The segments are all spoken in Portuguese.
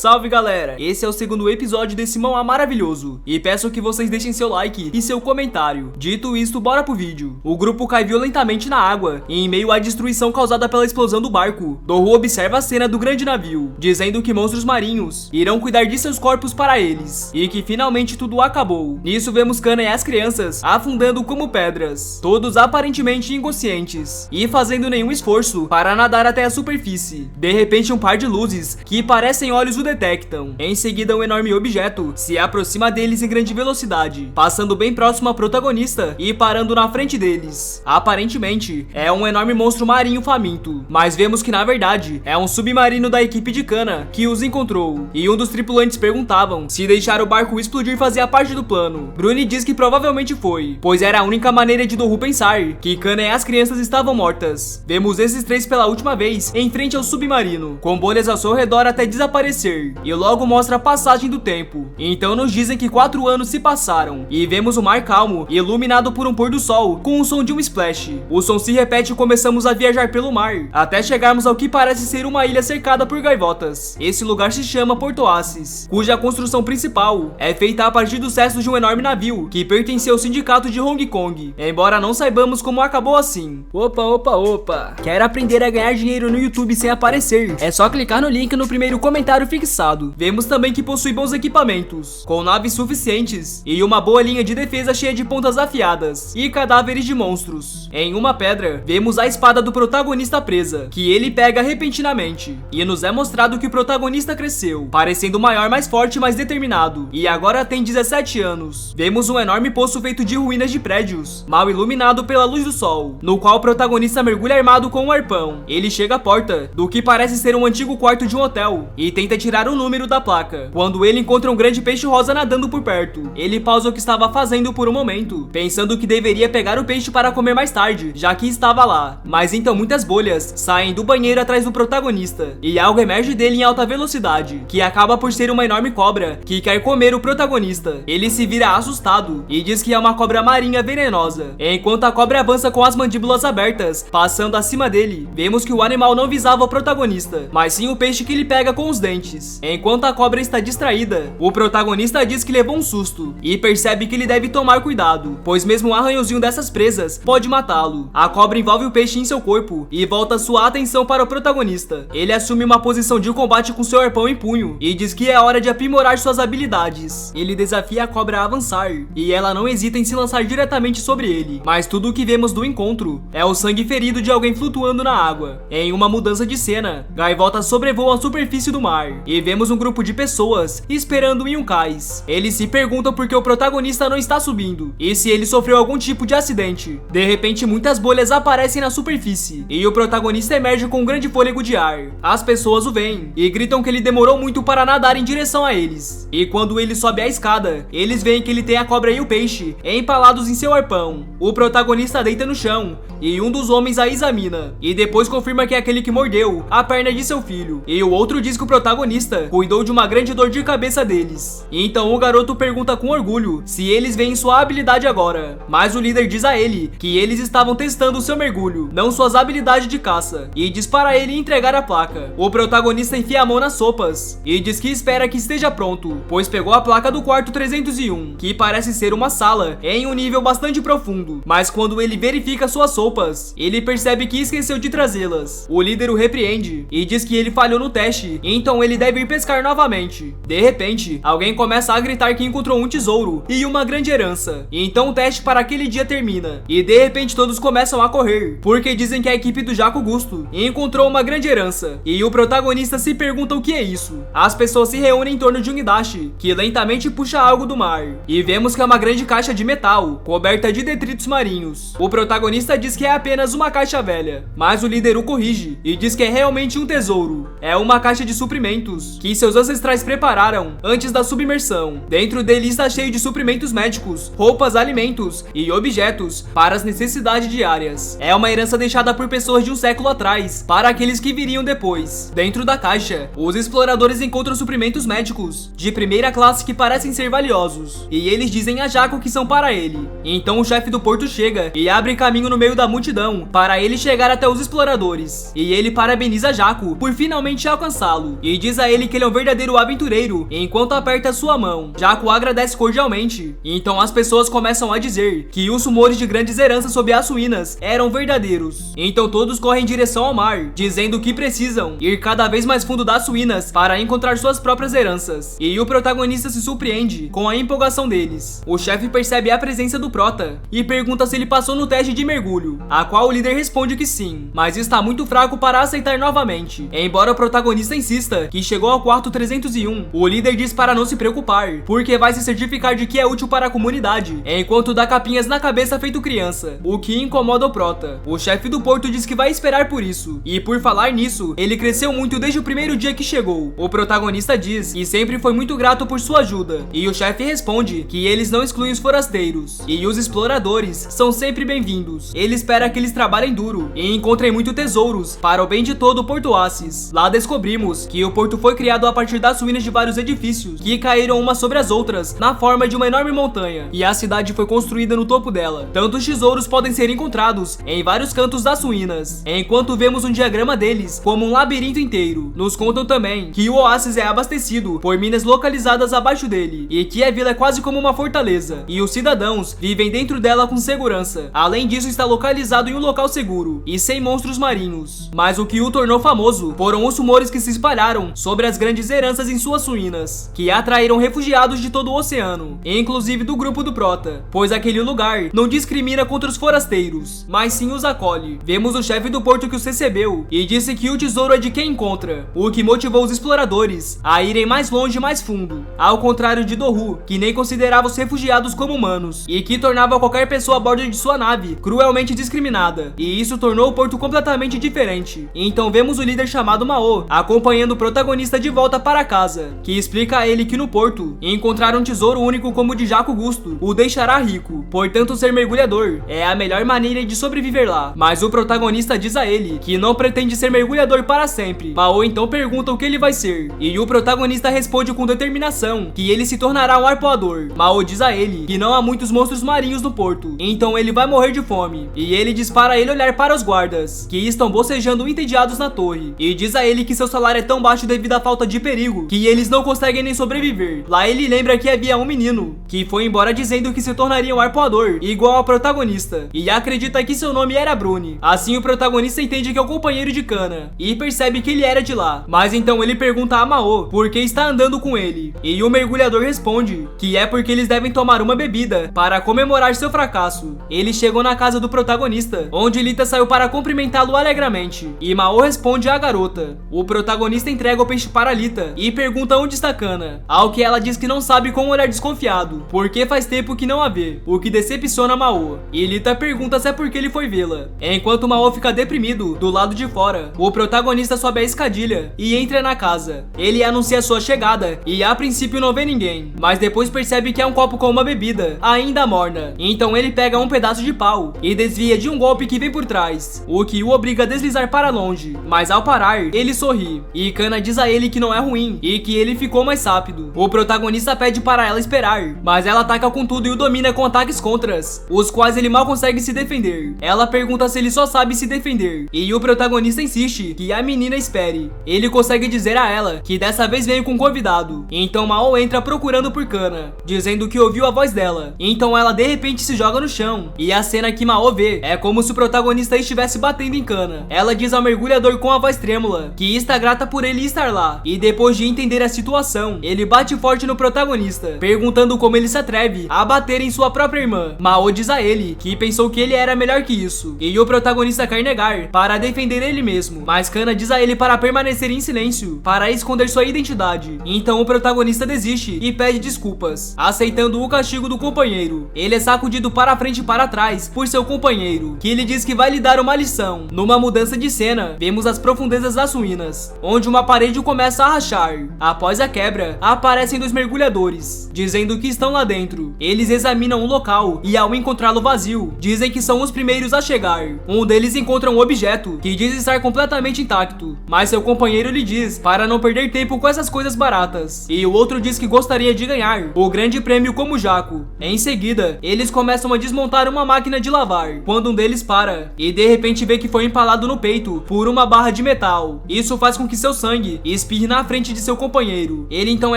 Salve galera, esse é o segundo episódio desse mangá maravilhoso e peço que vocês deixem seu like e seu comentário. Dito isto, bora pro vídeo. O grupo cai violentamente na água e em meio à destruição causada pela explosão do barco, Doru observa a cena do grande navio, dizendo que monstros marinhos irão cuidar de seus corpos para eles e que finalmente tudo acabou. Nisso vemos Kana e as crianças afundando como pedras, todos aparentemente inconscientes e fazendo nenhum esforço para nadar até a superfície. De repente um par de luzes que parecem olhos o detectam. Em seguida, um enorme objeto se aproxima deles em grande velocidade, passando bem próximo ao protagonista e parando na frente deles. Aparentemente, é um enorme monstro marinho faminto, mas vemos que na verdade é um submarino da equipe de Kana que os encontrou. E um dos tripulantes perguntavam se deixar o barco explodir fazia parte do plano. Bruni diz que provavelmente foi, pois era a única maneira de Doru pensar que Kana e as crianças estavam mortas. Vemos esses três pela última vez em frente ao submarino, com bolhas ao seu redor até desaparecer. E logo mostra a passagem do tempo. Então nos dizem que 4 anos se passaram e vemos o mar calmo, iluminado por um pôr do sol com o som de um splash. O som se repete e começamos a viajar pelo mar, até chegarmos ao que parece ser uma ilha cercada por gaivotas. Esse lugar se chama Porto Assis, cuja construção principal é feita a partir dos restos de um enorme navio que pertencia ao sindicato de Hong Kong, embora não saibamos como acabou assim. Opa, quer aprender a ganhar dinheiro no YouTube sem aparecer? É só clicar no link no primeiro comentário fixado. Vemos também que possui bons equipamentos, com naves suficientes e uma boa linha de defesa cheia de pontas afiadas e cadáveres de monstros. Em uma pedra, vemos a espada do protagonista presa, que ele pega repentinamente, e nos é mostrado que o protagonista cresceu, parecendo maior, mais forte e mais determinado, e agora tem 17 anos. Vemos um enorme poço feito de ruínas de prédios, mal iluminado pela luz do sol, no qual o protagonista mergulha armado com um arpão. Ele chega à porta do que parece ser um antigo quarto de um hotel e tenta tirar o número da placa, quando ele encontra um grande peixe rosa nadando por perto. Ele pausa o que estava fazendo por um momento, pensando que deveria pegar o peixe para comer mais tarde, já que estava lá. Mas então muitas bolhas saem do banheiro atrás do protagonista, e algo emerge dele em alta velocidade, que acaba por ser uma enorme cobra que quer comer o protagonista. Ele se vira assustado e diz que é uma cobra marinha venenosa. Enquanto a cobra avança com as mandíbulas abertas, passando acima dele, vemos que o animal não visava o protagonista, mas sim o peixe que ele pega com os dentes. Enquanto a cobra está distraída, o protagonista diz que levou um susto e percebe que ele deve tomar cuidado, pois mesmo um arranhãozinho dessas presas pode matá-lo. A cobra envolve o peixe em seu corpo e volta sua atenção para o protagonista. Ele assume uma posição de combate com seu arpão em punho e diz que é hora de aprimorar suas habilidades. Ele desafia a cobra a avançar e ela não hesita em se lançar diretamente sobre ele, mas tudo o que vemos do encontro é o sangue ferido de alguém flutuando na água. Em uma mudança de cena, gaivotas sobrevoam a superfície do mar e vemos um grupo de pessoas esperando em um cais. Eles se perguntam por que o protagonista não está subindo e se ele sofreu algum tipo de acidente. De repente muitas bolhas aparecem na superfície e o protagonista emerge com um grande fôlego de ar. As pessoas o veem e gritam que ele demorou muito para nadar em direção a eles. E quando ele sobe a escada, eles veem que ele tem a cobra e o peixe empalados em seu arpão. O protagonista deita no chão e um dos homens a examina e depois confirma que é aquele que mordeu a perna de seu filho. E o outro diz que o protagonista cuidou de uma grande dor de cabeça deles. E então o garoto pergunta com orgulho se eles veem sua habilidade agora, mas o líder diz a ele que eles estavam testando seu mergulho, não suas habilidades de caça, e diz para ele entregar a placa. O protagonista enfia a mão nas sopas e diz que espera que esteja pronto, pois pegou a placa do quarto 301, que parece ser uma sala em um nível bastante profundo, mas quando ele verifica suas sopas, ele percebe que esqueceu de trazê-las. O líder o repreende e diz que ele falhou no teste, então ele deve ir pescar novamente. De repente, alguém começa a gritar que encontrou um tesouro e uma grande herança. E então o teste para aquele dia termina. E de repente todos começam a correr, porque dizem que a equipe do Jaco Gusto encontrou uma grande herança. E o protagonista se pergunta o que é isso. As pessoas se reúnem em torno de um Hidashi, que lentamente puxa algo do mar. E vemos que é uma grande caixa de metal, coberta de detritos marinhos. O protagonista diz que é apenas uma caixa velha, mas o líder o corrige e diz que é realmente um tesouro. É uma caixa de suprimentos que seus ancestrais prepararam antes da submersão. Dentro dele está cheio de suprimentos médicos, roupas, alimentos e objetos para as necessidades diárias. É uma herança deixada por pessoas de um século atrás para aqueles que viriam depois. Dentro da caixa, os exploradores encontram suprimentos médicos de primeira classe que parecem ser valiosos, e eles dizem a Jaco que são para ele. Então o chefe do porto chega e abre caminho no meio da multidão para ele chegar até os exploradores, e ele parabeniza Jaco por finalmente alcançá-lo e diz a a ele que ele é um verdadeiro aventureiro enquanto aperta sua mão. Jaco agradece cordialmente. Então as pessoas começam a dizer que os rumores de grandes heranças sobre as ruínas eram verdadeiros. Então todos correm em direção ao mar, dizendo que precisam ir cada vez mais fundo das ruínas para encontrar suas próprias heranças. E o protagonista se surpreende com a empolgação deles. O chefe percebe a presença do prota e pergunta se ele passou no teste de mergulho, a qual o líder responde que sim, mas está muito fraco para aceitar novamente. Embora o protagonista insista que chegou ao quarto 301, o líder diz para não se preocupar, porque vai se certificar de que é útil para a comunidade, enquanto dá capinhas na cabeça feito criança, o que incomoda o prota. O chefe do porto diz que vai esperar por isso, e por falar nisso, ele cresceu muito desde o primeiro dia que chegou. O protagonista diz que sempre foi muito grato por sua ajuda, e o chefe responde que eles não excluem os forasteiros, e os exploradores são sempre bem-vindos. Ele espera que eles trabalhem duro e encontrem muito tesouros para o bem de todo o Porto Oasis. Lá descobrimos que o porto foi criado a partir das ruínas de vários edifícios que caíram umas sobre as outras na forma de uma enorme montanha, e a cidade foi construída no topo dela. Tantos tesouros podem ser encontrados em vários cantos das ruínas, enquanto vemos um diagrama deles como um labirinto inteiro. Nos contam também que o oásis é abastecido por minas localizadas abaixo dele, e que a vila é quase como uma fortaleza, e os cidadãos vivem dentro dela com segurança. Além disso, está localizado em um local seguro e sem monstros marinhos. Mas o que o tornou famoso foram os rumores que se espalharam sobre as grandes heranças em suas ruínas, que atraíram refugiados de todo o oceano, inclusive do grupo do prota, pois aquele lugar não discrimina contra os forasteiros, mas sim os acolhe. Vemos o chefe do porto que os recebeu e disse que o tesouro é de quem encontra, o que motivou os exploradores a irem mais longe e mais fundo, ao contrário de Doru, que nem considerava os refugiados como humanos e que tornava qualquer pessoa a bordo de sua nave cruelmente discriminada, e isso tornou o porto completamente diferente. Então vemos o líder chamado Mao acompanhando o protagonista de volta para casa, que explica a ele que no porto encontrar um tesouro único como o de Jaco Gusto o deixará rico, portanto ser mergulhador é a melhor maneira de sobreviver lá. Mas o protagonista diz a ele que não pretende ser mergulhador para sempre. Mao então pergunta o que ele vai ser, e o protagonista responde com determinação que ele se tornará um arpoador. Mao diz a ele que não há muitos monstros marinhos no porto, então ele vai morrer de fome, e ele diz para ele olhar para os guardas, que estão bocejando entediados na torre, e diz a ele que seu salário é tão baixo devido à falta de perigo que eles não conseguem nem sobreviver. Lá ele lembra que havia um menino que foi embora dizendo que se tornaria um arpoador igual ao protagonista, e acredita que seu nome era Bruni. Assim o protagonista entende que é o companheiro de Kana e percebe que ele era de lá, mas então ele pergunta a Mao por que está andando com ele, e o mergulhador responde que é porque eles devem tomar uma bebida para comemorar seu fracasso. Eles chegam na casa do protagonista, onde Lita saiu para cumprimentá-lo alegremente, e Mao responde à garota. O protagonista entrega o peixe para Lita e pergunta onde está Kana, ao que ela diz que não sabe com um olhar desconfiado, porque faz tempo que não a vê, o que decepciona Mao. E Lita pergunta se é porque ele foi vê-la. Enquanto Mao fica deprimido do lado de fora, o protagonista sobe a escadilha e entra na casa. Ele anuncia sua chegada e a princípio não vê ninguém, mas depois percebe que é um copo com uma bebida ainda morna. Então ele pega um pedaço de pau e desvia de um golpe que vem por trás, o que o obriga a deslizar para longe. Mas ao parar, ele sorri, e Kana diz a ele que não é ruim e que ele ficou mais rápido. O protagonista pede para ela esperar, mas ela ataca com tudo e o domina com ataques contras, os quais ele mal consegue se defender. Ela pergunta se ele só sabe se defender, e o protagonista insiste que a menina espere. Ele consegue dizer a ela que dessa vez veio com um convidado. Então Mao entra procurando por Kana, dizendo que ouviu a voz dela. Então ela de repente se joga no chão, e a cena que Mao vê é como se o protagonista estivesse batendo em Kana. Ela diz ao mergulhador com a voz trêmula que está grata por ele estar lá, e depois de entender a situação, ele bate forte no protagonista, perguntando como ele se atreve a bater em sua própria irmã. Mao diz a ele que pensou que ele era melhor que isso, e o protagonista quer negar para defender ele mesmo, mas Kana diz a ele para permanecer em silêncio para esconder sua identidade. Então o protagonista desiste e pede desculpas, aceitando o castigo do companheiro. Ele é sacudido para frente e para trás por seu companheiro, que lhe diz que vai lhe dar uma lição. Numa mudança de cena, vemos as profundezas das ruínas, onde uma parede começa a rachar. Após a quebra, aparecem dois mergulhadores, dizendo que estão lá dentro. Eles examinam o local e ao encontrá-lo vazio, dizem que são os primeiros a chegar. Um deles encontra um objeto que diz estar completamente intacto, mas seu companheiro lhe diz para não perder tempo com essas coisas baratas, e o outro diz que gostaria de ganhar o grande prêmio como Jaco. Em seguida, eles começam a desmontar uma máquina de lavar, quando um deles para, e de repente vê que foi empalado no peito por uma barra de metal. Isso faz com que seu sangue espirre na frente de seu companheiro. Ele então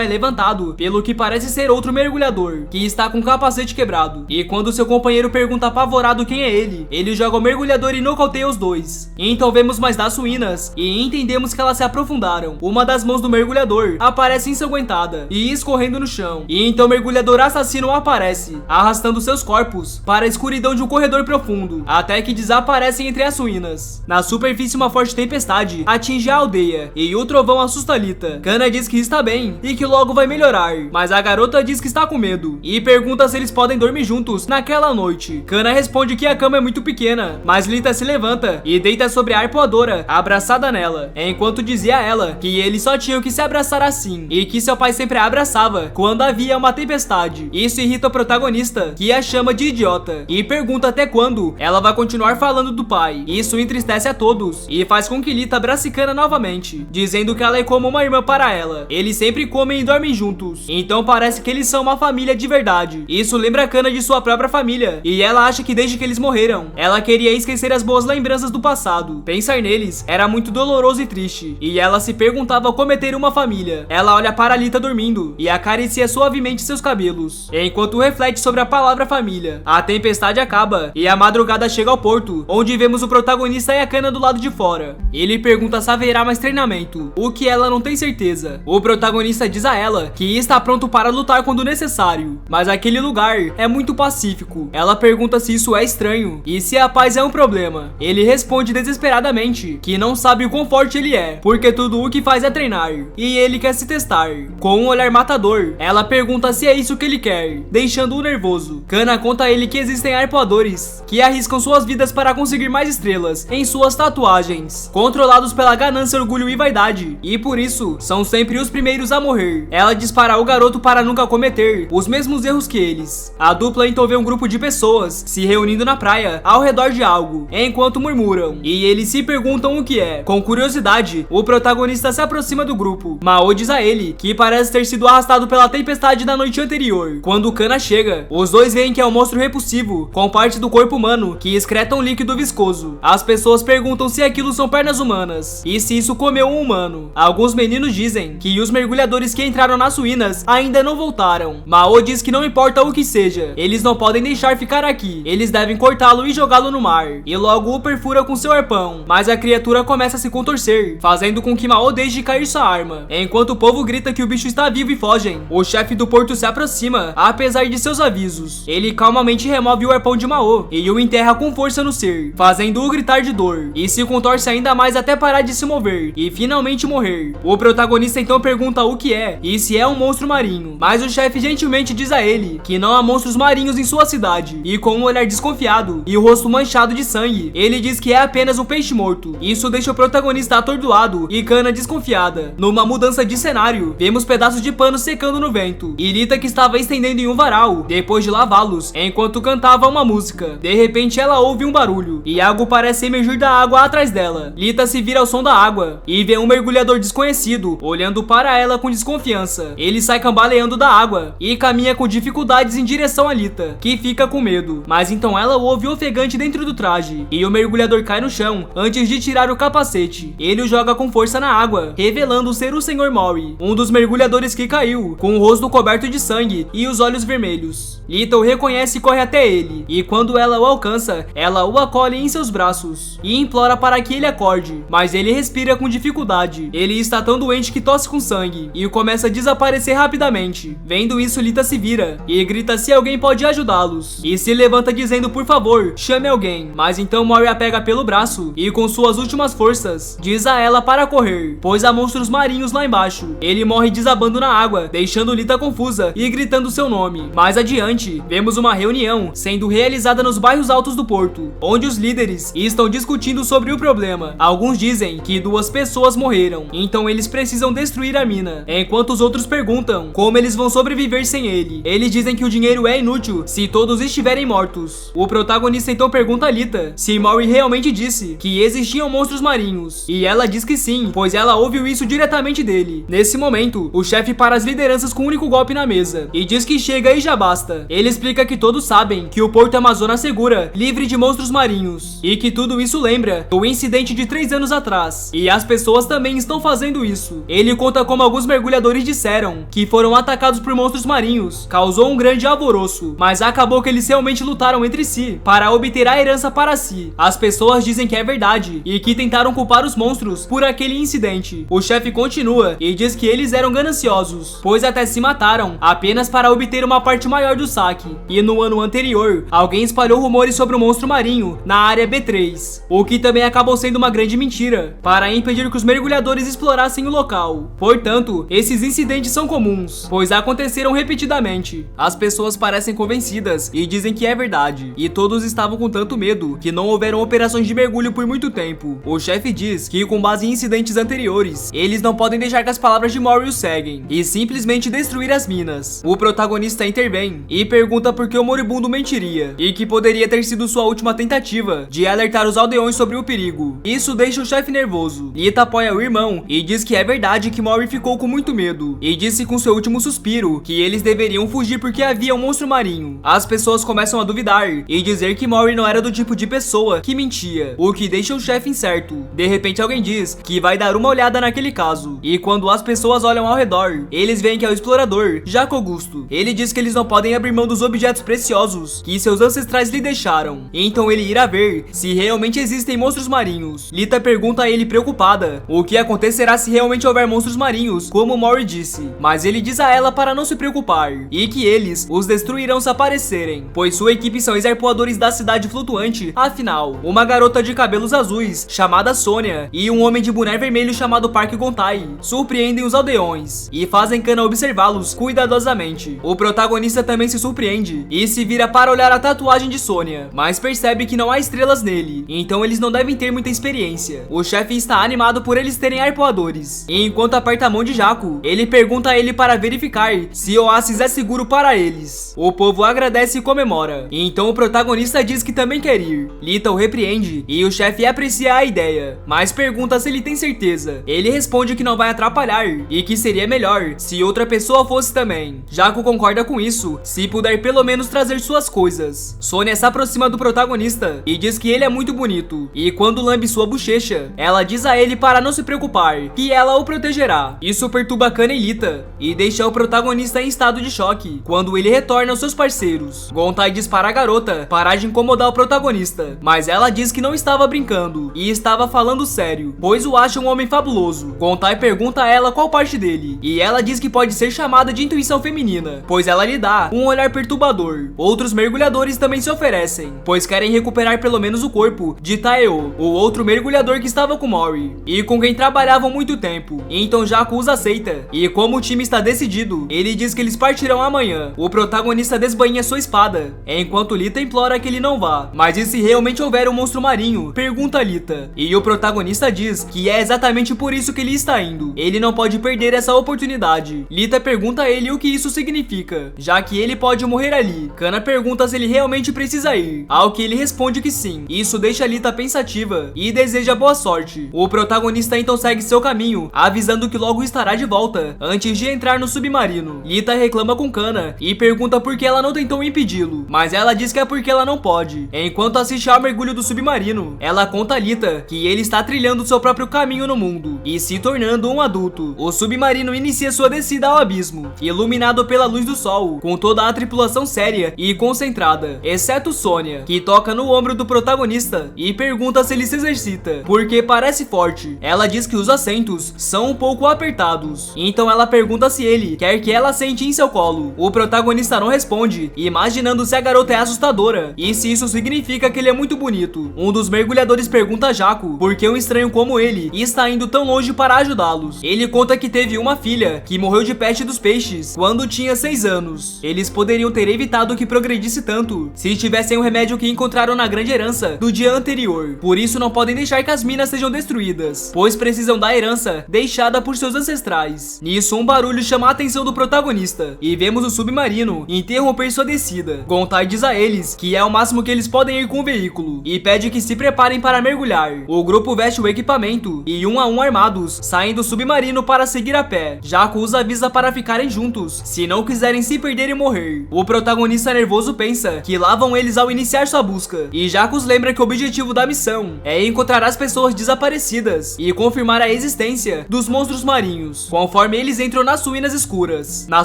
é levantado pelo que parece ser outro mergulhador, que está com o capacete quebrado. E quando seu companheiro pergunta apavorado quem é ele joga o mergulhador e nocauteia os dois. Então vemos mais das ruínas e entendemos que elas se aprofundaram. Uma das mãos do mergulhador aparece ensanguentada e escorrendo no chão. E então o mergulhador assassino aparece, arrastando seus corpos para a escuridão de um corredor profundo, até que desaparecem entre as ruínas. Na superfície, uma forte tempestade atinge a aldeia e o trovão assusta Lita. Kana diz que está bem e que logo vai melhorar, mas a garota diz que está com medo e pergunta se eles podem dormir juntos naquela noite. Kana responde que a cama é muito pequena, mas Lita se levanta e deita sobre a arpoadora, abraçada nela, enquanto dizia a ela que eles só tinham que se abraçar assim, e que seu pai sempre a abraçava quando havia uma tempestade. Isso irrita o protagonista, que a chama de idiota, e pergunta até quando ela vai continuar falando do pai. Isso entristece a todos, e faz com que Lita abrace Kana novamente, dizendo que ela é como uma irmã para ela. Eles sempre comem e dormem juntos, então parece que eles são uma família de verdade. Isso lembra Kana de sua própria família, e ela acha que desde que eles morreram, ela queria esquecer as boas lembranças do passado. Pensar neles era muito doloroso e triste, e ela se perguntava como é ter uma família. Ela olha para Lita dormindo e acaricia suavemente seus cabelos, enquanto reflete sobre a palavra família. A tempestade acaba e a madrugada chega ao porto, onde vemos o protagonista e a Kana do lado de fora. Ele pergunta se haverá mais treinamento, o que ela não tem certeza. O protagonista diz a ela que está pronto para lutar quando necessário, mas aquele lugar é muito pacífico. Ela pergunta se isso é estranho e se a paz é um problema. Ele responde desesperadamente que não sabe o quão forte ele é, porque tudo o que faz é treinar, e ele quer se testar. Com um olhar matador, ela pergunta se é isso que ele quer, deixando-o nervoso. Kana conta a ele que existem arpoadores que arriscam suas vidas para conseguir mais estrelas em suas tatuagens, controlados pela ganância, orgulho e vaidade, e por isso são sempre os primeiros a morrer. Ela dispara ao garoto para nunca cometer os mesmos erros que eles. A dupla então vê um grupo de pessoas se reunindo na praia ao redor de algo, enquanto murmuram, e eles se perguntam o que é. Com curiosidade, o protagonista se aproxima do grupo. Mao diz a ele que parece ter sido arrastado pela tempestade da noite anterior. Quando Kana chega, os dois veem que é um monstro repulsivo com partes do corpo humano que excreta um líquido viscoso. As pessoas perguntam se aquilo são pernas humanas e se isso comeu um humano. Alguns meninos dizem que os mergulhadores que entraram nas ruínas ainda não voltaram. Mao diz que não importa o que seja, eles não podem deixar ficar aqui. Eles devem cortá-lo e jogá-lo no mar, e logo o perfura com seu arpão. Mas a criatura começa a se contorcer, fazendo com que Mao deixe cair sua arma. Enquanto o povo grita que o bicho está vivo e fogem, o chefe do porto se aproxima, apesar de seus avisos. Ele calmamente remove o arpão de Mao e o enterra com força no ser, fazendo-o gritar de dor, e se contorce ainda mais até parar de se mover e finalmente morrer. O protagonista então pergunta o que é e se é um monstro marinho, mas o chefe gentilmente diz a ele que não há monstros marinhos em sua cidade, e com um olhar desconfiado e o rosto manchado de sangue, ele diz que é apenas um peixe morto. Isso deixa o protagonista atordoado e Kana desconfiada. Numa mudança de cenário, vemos pedaços de pano secando no vento, e Lita que estava estendendo em um varal depois de lavá-los enquanto cantava uma música. De repente ela ouve um barulho e algo parece emergir da água atrás dela. Lita se vira ao som da água e vê um mergulhador desconhecido olhando para ela com desconfiança. Ele sai cambaleando da água e caminha com dificuldades em direção a Lita, que fica com medo, mas então ela ouve ofegante dentro do traje e o mergulhador cai no chão antes de tirar o capacete. Ele o joga com força na água, revelando ser o Sr. Mori, um dos mergulhadores que caiu, com o rosto coberto de sangue e os olhos vermelhos. Lita o reconhece e corre até ele, e quando ela o alcança, ela o acolhe em seus braços e implora para que ele acorde, mas ele respira com dificuldade. Ele está tão doente que tosse com sangue e começa a desaparecer rapidamente. Vendo isso, Lita se vira e grita se alguém pode ajudá-los, e se levanta dizendo por favor, chame alguém. Mas então Mori a pega pelo braço e com suas últimas forças diz a ela para correr, pois há monstros marinhos lá embaixo. Ele morre desabando na água, deixando Lita confusa e gritando seu nome. Mais adiante, vemos uma reunião sendo realizada nos bairros altos do porto, onde os líderes estão discutindo sobre o problema. Alguns dizem que 2 pessoas morreram, então eles precisam destruir a mina, enquanto os outros perguntam como eles vão sobreviver sem ele. Eles dizem que o dinheiro é inútil se todos estiverem mortos. O protagonista então pergunta a Lita se Mori realmente disse que existiam monstros marinhos, e ela diz que sim, pois ela ouviu isso diretamente dele. Nesse momento, o chefe para as lideranças com um único golpe na mesa e diz que chega e já basta. Ele explica que todos sabem que o porto é uma zona segura, livre de monstros marinhos, e que tudo isso lembra do incidente de 3 anos atrás, e as pessoas também estão fazendo fazendo isso. Ele conta como alguns mergulhadores disseram que foram atacados por monstros marinhos. Causou um grande alvoroço, mas acabou que eles realmente lutaram entre si para obter a herança para si. As pessoas dizem que é verdade e que tentaram culpar os monstros por aquele incidente. O chefe continua e diz que eles eram gananciosos, pois até se mataram apenas para obter uma parte maior do saque. E no ano anterior, alguém espalhou rumores sobre o monstro marinho na área B3, o que também acabou sendo uma grande mentira, para impedir que os mergulhadores explorassem o local. Portanto, esses incidentes são comuns, pois aconteceram repetidamente. As pessoas parecem convencidas e dizem que é verdade, e todos estavam com tanto medo que não houveram operações de mergulho por muito tempo. O chefe diz que, com base em incidentes anteriores, eles não podem deixar que as palavras de Mori os seguem e simplesmente destruir as minas. O protagonista intervém e pergunta por que o moribundo mentiria e que poderia ter sido sua última tentativa de alertar os aldeões sobre o perigo. Isso deixa o chefe nervoso. Lita apoia o irmão e diz que é verdade que Mori ficou com muito medo e disse com seu último suspiro que eles deveriam fugir porque havia um monstro marinho. As pessoas começam a duvidar e dizer que Mori não era do tipo de pessoa que mentia, o que deixa o chefe incerto. De repente alguém diz que vai dar uma olhada naquele caso, e quando as pessoas olham ao redor, eles veem que é o explorador Jaco Augusto. Ele diz que eles não podem abrir mão dos objetos preciosos que seus ancestrais lhe deixaram, então ele irá ver se realmente existem monstros marinhos. Lita pergunta a ele preocupada o que acontecerá se realmente houver monstros marinhos, como Mori disse, mas ele diz a ela para não se preocupar e que eles os destruirão se aparecerem, pois sua equipe são ex-arpoadores da cidade flutuante. Afinal, uma garota de cabelos azuis chamada Sônia e um homem de boné vermelho chamado Park Gontai surpreendem os aldeões e fazem Kana observá-los cuidadosamente. O protagonista também se surpreende e se vira para olhar a tatuagem de Sônia, mas percebe que não há estrelas nele, então eles não devem ter muita experiência. O chefe está animado por eles terem arpoadores, e enquanto aperta a mão de Jaco, ele pergunta a ele para verificar se Oasis é seguro para eles. O povo agradece e comemora, e então o protagonista diz que também quer ir. Lita o repreende e o chefe aprecia a ideia, mas pergunta se ele tem certeza. Ele responde que não vai atrapalhar e que seria melhor se outra pessoa fosse também. Jaco concorda com isso, se puder pelo menos trazer suas coisas. Sônia se aproxima do protagonista e diz que ele é muito bonito, e quando lambe sua bochecha, ela diz a ele para não se preocupar, que ela o protegerá. Isso perturba Kana e Lita e deixa o protagonista em estado de choque quando ele retorna aos seus parceiros. Gontai diz para a garota parar de incomodar o protagonista, mas ela diz que não estava brincando e estava falando sério, pois o acha um homem fabuloso. Gontai pergunta a ela qual parte dele, e ela diz que pode ser chamada de intuição feminina, pois ela lhe dá um olhar perturbador. Outros mergulhadores também se oferecem, pois querem recuperar pelo menos o corpo de Taeo, o outro mergulhador que estava com Mori e com quem trabalhavam muito tempo. Então Jaco os aceita, e como o time está decidido, ele diz que eles partirão amanhã. O protagonista desbanha sua espada, enquanto Lita implora que ele não vá. Mas e se realmente houver um monstro marinho? Pergunta Lita, e o protagonista diz que é exatamente por isso que ele está indo. Ele não pode perder essa oportunidade. Lita pergunta a ele o que isso significa, já que ele pode morrer ali. Kana pergunta se ele realmente precisa ir, ao que ele responde que sim. Isso deixa Lita pensativa e deseja boa sorte. O protagonista então segue seu caminho, avisando que logo estará de volta antes de entrar no submarino. Lita reclama com Kana e pergunta por que ela não tentou impedi-lo, mas ela diz que é porque ela não pode. Enquanto assiste ao mergulho do submarino, ela conta a Lita que ele está trilhando seu próprio caminho no mundo e se tornando um adulto. O submarino inicia sua descida ao abismo, iluminado pela luz do sol, com toda a tripulação séria e concentrada, exceto Sônia, que toca no ombro do protagonista e pergunta se ele se exercita, porque parece forte. Ela diz que os assentos são um pouco apertados, então ela pergunta se ele quer que ela sente em seu colo. O protagonista não responde, imaginando se a garota é assustadora e se isso significa que ele é muito bonito. Um dos mergulhadores pergunta a Jaco por que um estranho como ele está indo tão longe para ajudá-los. Ele conta que teve uma filha que morreu de peste dos peixes quando tinha 6 anos. Eles poderiam ter evitado que progredisse tanto se tivessem o remédio que encontraram na grande herança do dia anterior. Por isso não podem deixar que as minas sejam destruídas, pois precisam da herança deixada por seus ancestrais. Nisso, um barulho chama a atenção do protagonista e vemos o submarino interromper sua descida. Gontai diz a eles que é o máximo que eles podem ir com o veículo e pede que se preparem para mergulhar. O grupo veste o equipamento e um a um armados saem do submarino para seguir a pé. Jaco os avisa para ficarem juntos se não quiserem se perder e morrer. O protagonista nervoso pensa que lá vão eles ao iniciar sua busca, e Jaco os lembra que o objetivo da missão é encontrar as pessoas desaparecidas e confirmar a existência dos monstros marinhos, conforme eles entram nas ruínas escuras. Na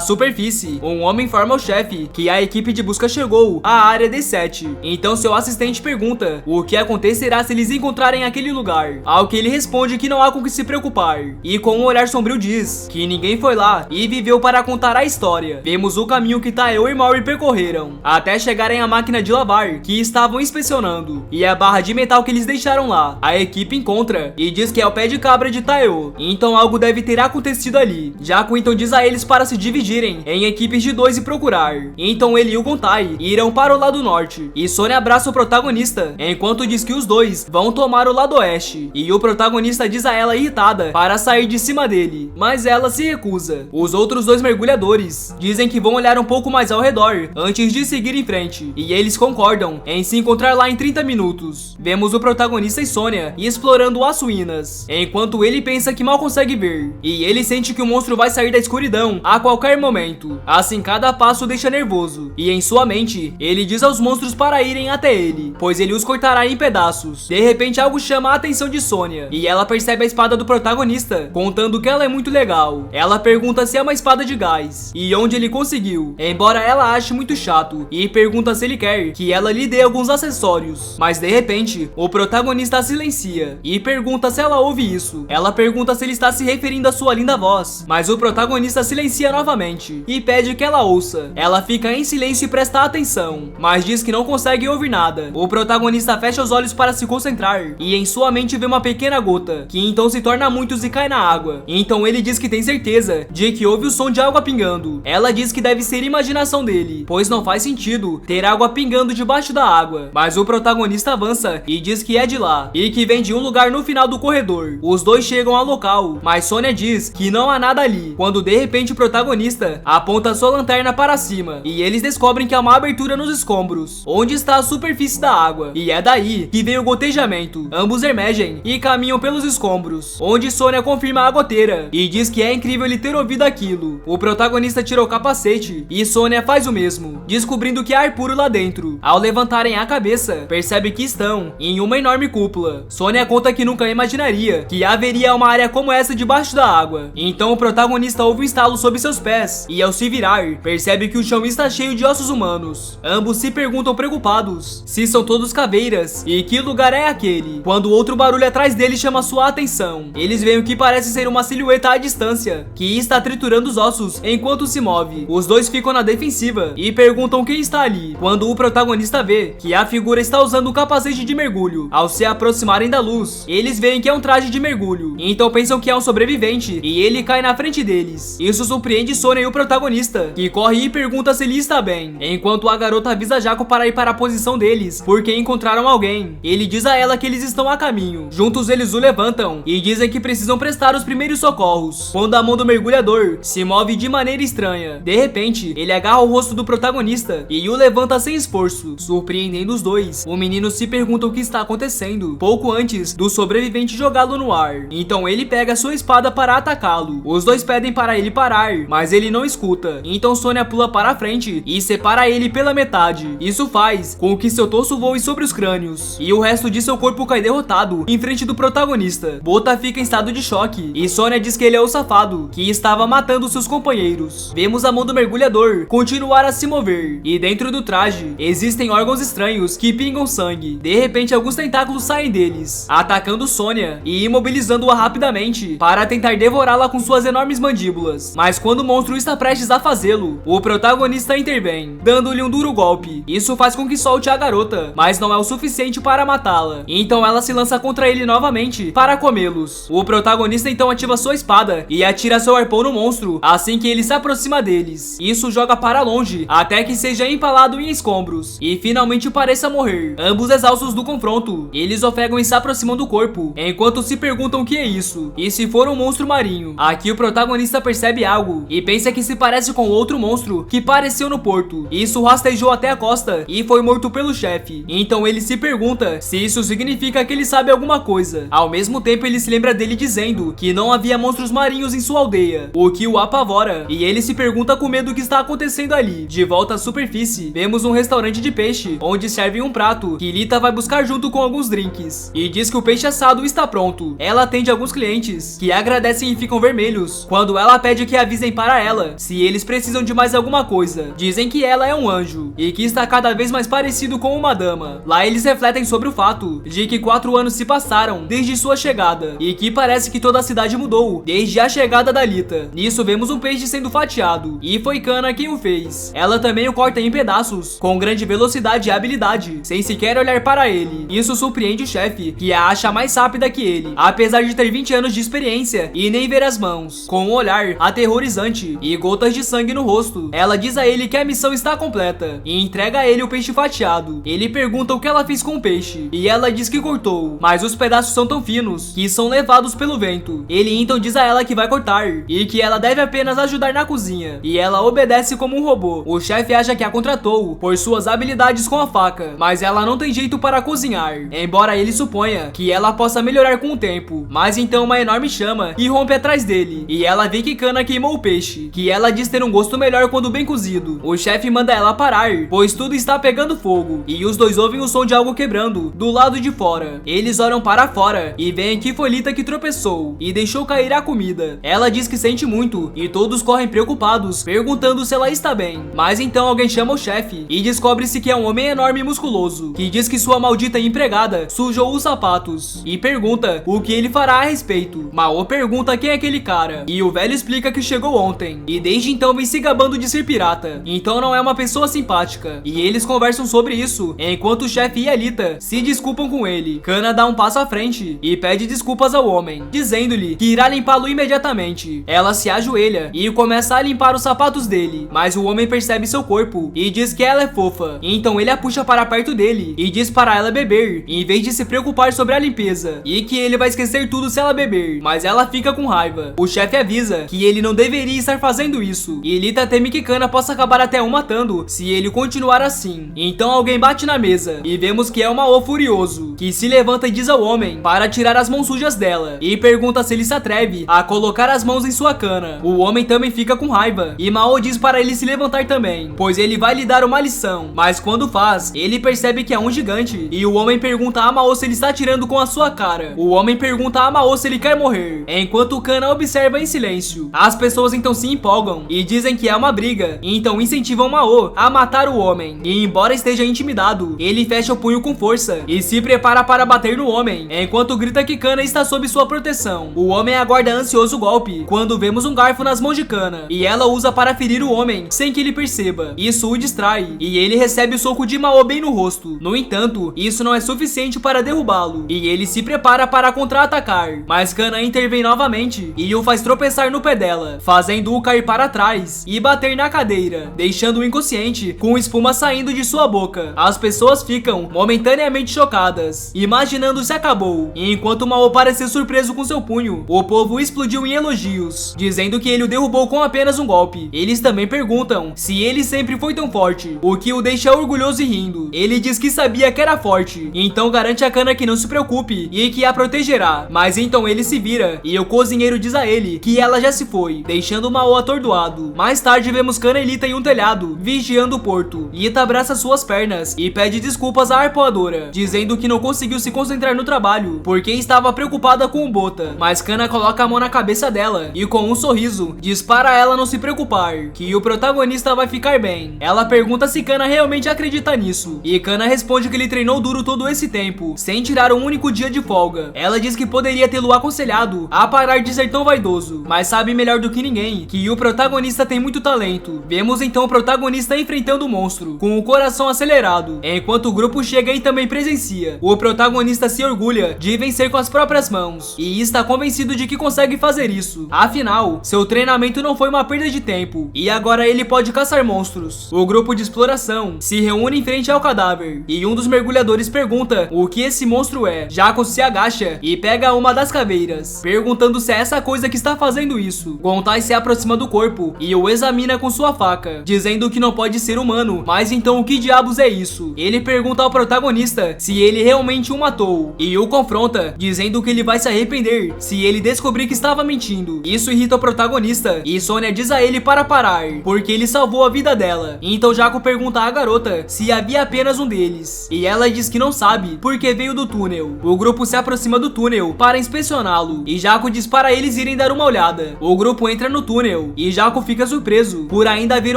superfície, um homem informa ao chefe que a equipe de busca chegou à área D7. Então seu assistente pergunta o que acontecerá se eles encontrarem aquele lugar, ao que ele responde que não há com que se preocupar, e com um olhar sombrio diz que ninguém foi lá e viveu para contar a história. Vemos o caminho que Taiyo e Mori percorreram, até chegarem à máquina de lavar que estavam inspecionando, e a barra de metal que eles deixaram lá. A equipe encontra e diz que é o pé de cabra de Taiyo, então algo deve ter acontecido ali. Já Quinton diz a eles para se dividirem em equipes de 2 e procurar. Então ele e o Gontai irão para o lado norte, e Sonia abraça o protagonista, enquanto diz que os dois vão tomar o lado oeste, e o protagonista diz a ela irritada para sair de cima dele, mas ela se recusa. Os outros 2 mergulhadores dizem que vão olhar um pouco mais ao redor antes de seguir em frente, e eles concordam em se encontrar lá em 30 minutos. Vemos o protagonista e Sonia explorando as ruínas, enquanto ele pensa que mal consegue ver, e ele sente que o monstro vai sair da escuridão a qualquer momento. Assim, cada passo deixa nervoso, e em sua mente, ele diz aos monstros para irem até ele, pois ele os cortará em pedaços. De repente, algo chama a atenção de Sonia, e ela percebe a espada do protagonista, contando que ela é muito legal. Ela pergunta se é uma espada de gás, e onde ele conseguiu, embora ela ache muito chato, e pergunta se ele quer que ela lhe dê alguns acessórios. Mas de repente, o protagonista a silencia, e pergunta se ela ouve isso. Ela pergunta se ele está se referindo à sua linda voz, mas o protagonista silencia novamente, e pede que ela ouça. Ela fica em silêncio e presta atenção, mas diz que não consegue ouvir nada. O protagonista fecha os olhos para se concentrar, e em sua mente vê uma pequena gota, que então se torna muitos e cai na água. Então ele diz que tem certeza de que ouve o som de água pingando. Ela diz que deve ser imaginação dele, pois não faz sentido ter água pingando debaixo da água. Mas o protagonista avança e diz que é de lá, e que vem de um lugar no final do corredor. Os dois chegam ao local, mas Sonia diz que não há nada ali, quando de repente o protagonista aponta sua lanterna para cima, e eles descobrem que há uma abertura nos escombros, onde está a superfície da água, e é daí que vem o gotejamento. Ambos emergem e caminham pelos escombros, onde Sonia confirma a goteira, e diz que é incrível ele ter ouvido aquilo. O protagonista tira o capacete, e Sonia faz o mesmo, descobrindo que há ar puro lá dentro. Ao levantarem a cabeça, percebe que estão em uma enorme cúpula. Sonia conta que nunca imaginaria que haveria uma área como essa debaixo da água. Então o protagonista ouve um estalo sob seus pés, e ao se virar, percebe que o chão está cheio de ossos humanos. Ambos se perguntam preocupados se são todos caveiras e que lugar é aquele, quando outro barulho atrás deles chama sua atenção. Eles veem o que parece ser uma silhueta à distância, que está triturando os ossos enquanto se move. Os dois ficam na defensiva e perguntam quem está ali, quando o protagonista vê que a figura está usando o capacete de mergulho. Ao se aproximarem da luz, eles veem que é um traje de mergulho, então pensam que é um sobrevivente, e ele cai na frente deles. Isso surpreende Sonia e o protagonista, que corre e pergunta se ele está bem, enquanto a garota avisa Jaco para ir para a posição deles, porque encontraram alguém. Ele diz a ela que eles estão a caminho. Juntos eles o levantam e dizem que precisam prestar os primeiros socorros, quando a mão do mergulhador se move de maneira estranha. De repente, ele agarra o rosto do protagonista e o levanta sem esforço, surpreendendo os dois. O menino se pergunta o que está acontecendo, pouco antes do sobrevivente jogá-lo no ar. Então ele pega sua espada para atacá-lo. Os dois pedem para ele parar, mas ele não escuta. Então Sonia pula para a frente e separa ele pela metade. Isso faz com que seu torso voe sobre os crânios, e o resto de seu corpo cai derrotado em frente do protagonista. Bota fica em estado de choque, e Sonia diz que ele é o safado que estava matando seus companheiros. Vemos a mão do mergulhador continuar a se mover, e dentro do traje existem órgãos estranhos que pingam sangue. De repente, alguns tentáculos saem deles, atacando Sonia e imobilizando-a rapidamente para tentar devorá-la com suas enormes mandíbulas. Mas quando o monstro está prestes a fazê-lo, o protagonista intervém, dando-lhe um duro golpe. Isso faz com que solte a garota, mas não é o suficiente para matá-la. Então ela se lança contra ele novamente para comê-los. O protagonista então ativa sua espada e atira seu arpão no monstro assim que ele se aproxima deles. Isso joga para longe até que seja empalado em escombros e finalmente pareça morrer. Ambos exaustos do confronto, eles ofegam e se aproximam do corpo, enquanto se perguntam o que é isso e se for um monstro marinho. Aqui o protagonista percebe algo e pensa que se parece com outro monstro que apareceu no porto. Isso rastejou até a costa e foi morto pelo chefe. Então ele se pergunta se isso significa que ele sabe alguma coisa. Ao mesmo tempo ele se lembra dele dizendo que não havia monstros marinhos em sua aldeia, o que o apavora, e ele se pergunta com medo o que está acontecendo ali. De volta à superfície, vemos um restaurante de peixe, onde servem um prato que Lita vai buscar junto com alguns drinks, e diz que o peixe assado está pronto. Ela tenta atende alguns clientes, que agradecem e ficam vermelhos quando ela pede que avisem para ela se eles precisam de mais alguma coisa. Dizem que ela é um anjo e que está cada vez mais parecido com uma dama. Lá eles refletem sobre o fato de que 4 anos se passaram desde sua chegada e que parece que toda a cidade mudou desde a chegada da Alita. Nisso vemos um peixe sendo fatiado e foi Kana quem o fez. Ela também o corta em pedaços com grande velocidade e habilidade, sem sequer olhar para ele. Isso surpreende o chefe, que a acha mais rápida que ele, apesar de ter 20 anos de experiência e nem ver as mãos. Com um olhar aterrorizante e gotas de sangue no rosto, ela diz a ele que a missão está completa e entrega a ele o peixe fatiado. Ele pergunta o que ela fez com o peixe e ela diz que cortou, mas os pedaços são tão finos que são levados pelo vento. Ele então diz a ela que vai cortar e que ela deve apenas ajudar na cozinha, e ela obedece como um robô. O chefe acha que a contratou por suas habilidades com a faca, mas ela não tem jeito para cozinhar, embora ele suponha que ela possa melhorar com o tempo. Mas então uma enorme chama irrompe atrás dele e ela vê que Kana queimou o peixe, que ela diz ter um gosto melhor quando bem cozido. O chefe manda ela parar, pois tudo está pegando fogo, e os dois ouvem o som de algo quebrando do lado de fora. Eles olham para fora e veem que foi Lita que tropeçou e deixou cair a comida. Ela diz que sente muito e todos correm preocupados, perguntando se ela está bem. Mas então alguém chama o chefe e descobre-se que é um homem enorme e musculoso, que diz que sua maldita empregada sujou os sapatos e pergunta o que ele fará a respeito. Mao pergunta quem é aquele cara e o velho explica que chegou ontem e desde então vem se gabando de ser pirata, então não é uma pessoa simpática, e eles conversam sobre isso enquanto o chefe e a Lita se desculpam com ele. Kana dá um passo à frente e pede desculpas ao homem, dizendo-lhe que irá limpá-lo imediatamente. Ela se ajoelha e começa a limpar os sapatos dele, mas o homem percebe seu corpo e diz que ela é fofa, então ele a puxa para perto dele e diz para ela beber, em vez de se preocupar sobre a limpeza, e que ele vai esquecer tudo se ela beber, mas ela fica com raiva. O chefe avisa que ele não deveria estar fazendo isso, e Lita teme que Kana possa acabar até o matando se ele continuar assim. Então alguém bate na mesa e vemos que é o Mao furioso, que se levanta e diz ao homem para tirar as mãos sujas dela e pergunta se ele se atreve a colocar as mãos em sua cana. O homem também fica com raiva e Mao diz para ele se levantar também, pois ele vai lhe dar uma lição, mas quando faz, ele percebe que é um gigante e o homem pergunta a Mao se ele está atirando com a sua cara. O homem pergunta a Mao se ele quer morrer, enquanto Kana observa em silêncio. As pessoas então se empolgam e dizem que é uma briga, e então incentivam Mao a matar o homem, e embora esteja intimidado, ele fecha o punho com força e se prepara para bater no homem, enquanto grita que Kana está sob sua proteção. O homem aguarda ansioso o golpe, quando vemos um garfo nas mãos de Kana, e ela usa para ferir o homem sem que ele perceba. Isso o distrai, e ele recebe o soco de Mao bem no rosto. No entanto, isso não é suficiente para derrubá-lo, e ele se prepara para contra-atacar, mas Kana intervém novamente e o faz tropeçar no pé dela, fazendo-o cair para trás e bater na cadeira, deixando-o inconsciente com espuma saindo de sua boca. As pessoas ficam momentaneamente chocadas, imaginando se acabou, e enquanto Mao parecia surpreso com seu punho, o povo explodiu em elogios, dizendo que ele o derrubou com apenas um golpe. Eles também perguntam se ele sempre foi tão forte, o que o deixa orgulhoso e rindo. Ele diz que sabia que era forte, então garante a Kana que não se preocupe e que a protegerá, mas então ele se vira e o cozinheiro diz a ele que ela já se foi, deixando o Mao atordoado. Mais tarde vemos Kana e Lita em um telhado, vigiando o porto. Lita abraça suas pernas e pede desculpas à arpoadora, dizendo que não conseguiu se concentrar no trabalho porque estava preocupada com o Bota, mas Kana coloca a mão na cabeça dela e com um sorriso diz para ela não se preocupar, que o protagonista vai ficar bem. Ela pergunta se Kana realmente acredita nisso, e Kana responde que ele treinou duro todo esse tempo, sem tirar um único dia de folga. Ela diz que poderia tê-lo aconselhado a parar de ser tão vaidoso, mas sabe melhor do que ninguém que o protagonista tem muito talento. Vemos então o protagonista enfrentando o monstro, com o coração acelerado, enquanto o grupo chega e também presencia. O protagonista se orgulha de vencer com as próprias mãos, e está convencido de que consegue fazer isso. Afinal, seu treinamento não foi uma perda de tempo, e agora ele pode caçar monstros. O grupo de exploração se reúne em frente ao cadáver, e um dos mergulhadores pergunta o que esse monstro é. Jaco se agacha e pega uma das caveiras, perguntando se é essa coisa que está fazendo isso. Gontai se aproxima do corpo e o examina com sua faca, dizendo que não pode ser humano, mas então o que diabos é isso? Ele pergunta ao protagonista se ele realmente o matou, e o confronta, dizendo que ele vai se arrepender se ele descobrir que estava mentindo. Isso irrita o protagonista, e Sônia diz a ele para parar, porque ele salvou a vida dela. Então Jaco pergunta à garota se havia apenas um deles, e ela diz que não sabe, porque veio do túnel. O grupo se aproxima do túnel para para inspecioná-lo, e Jaco diz para eles irem dar uma olhada. O grupo entra no túnel, e Jaco fica surpreso por ainda haver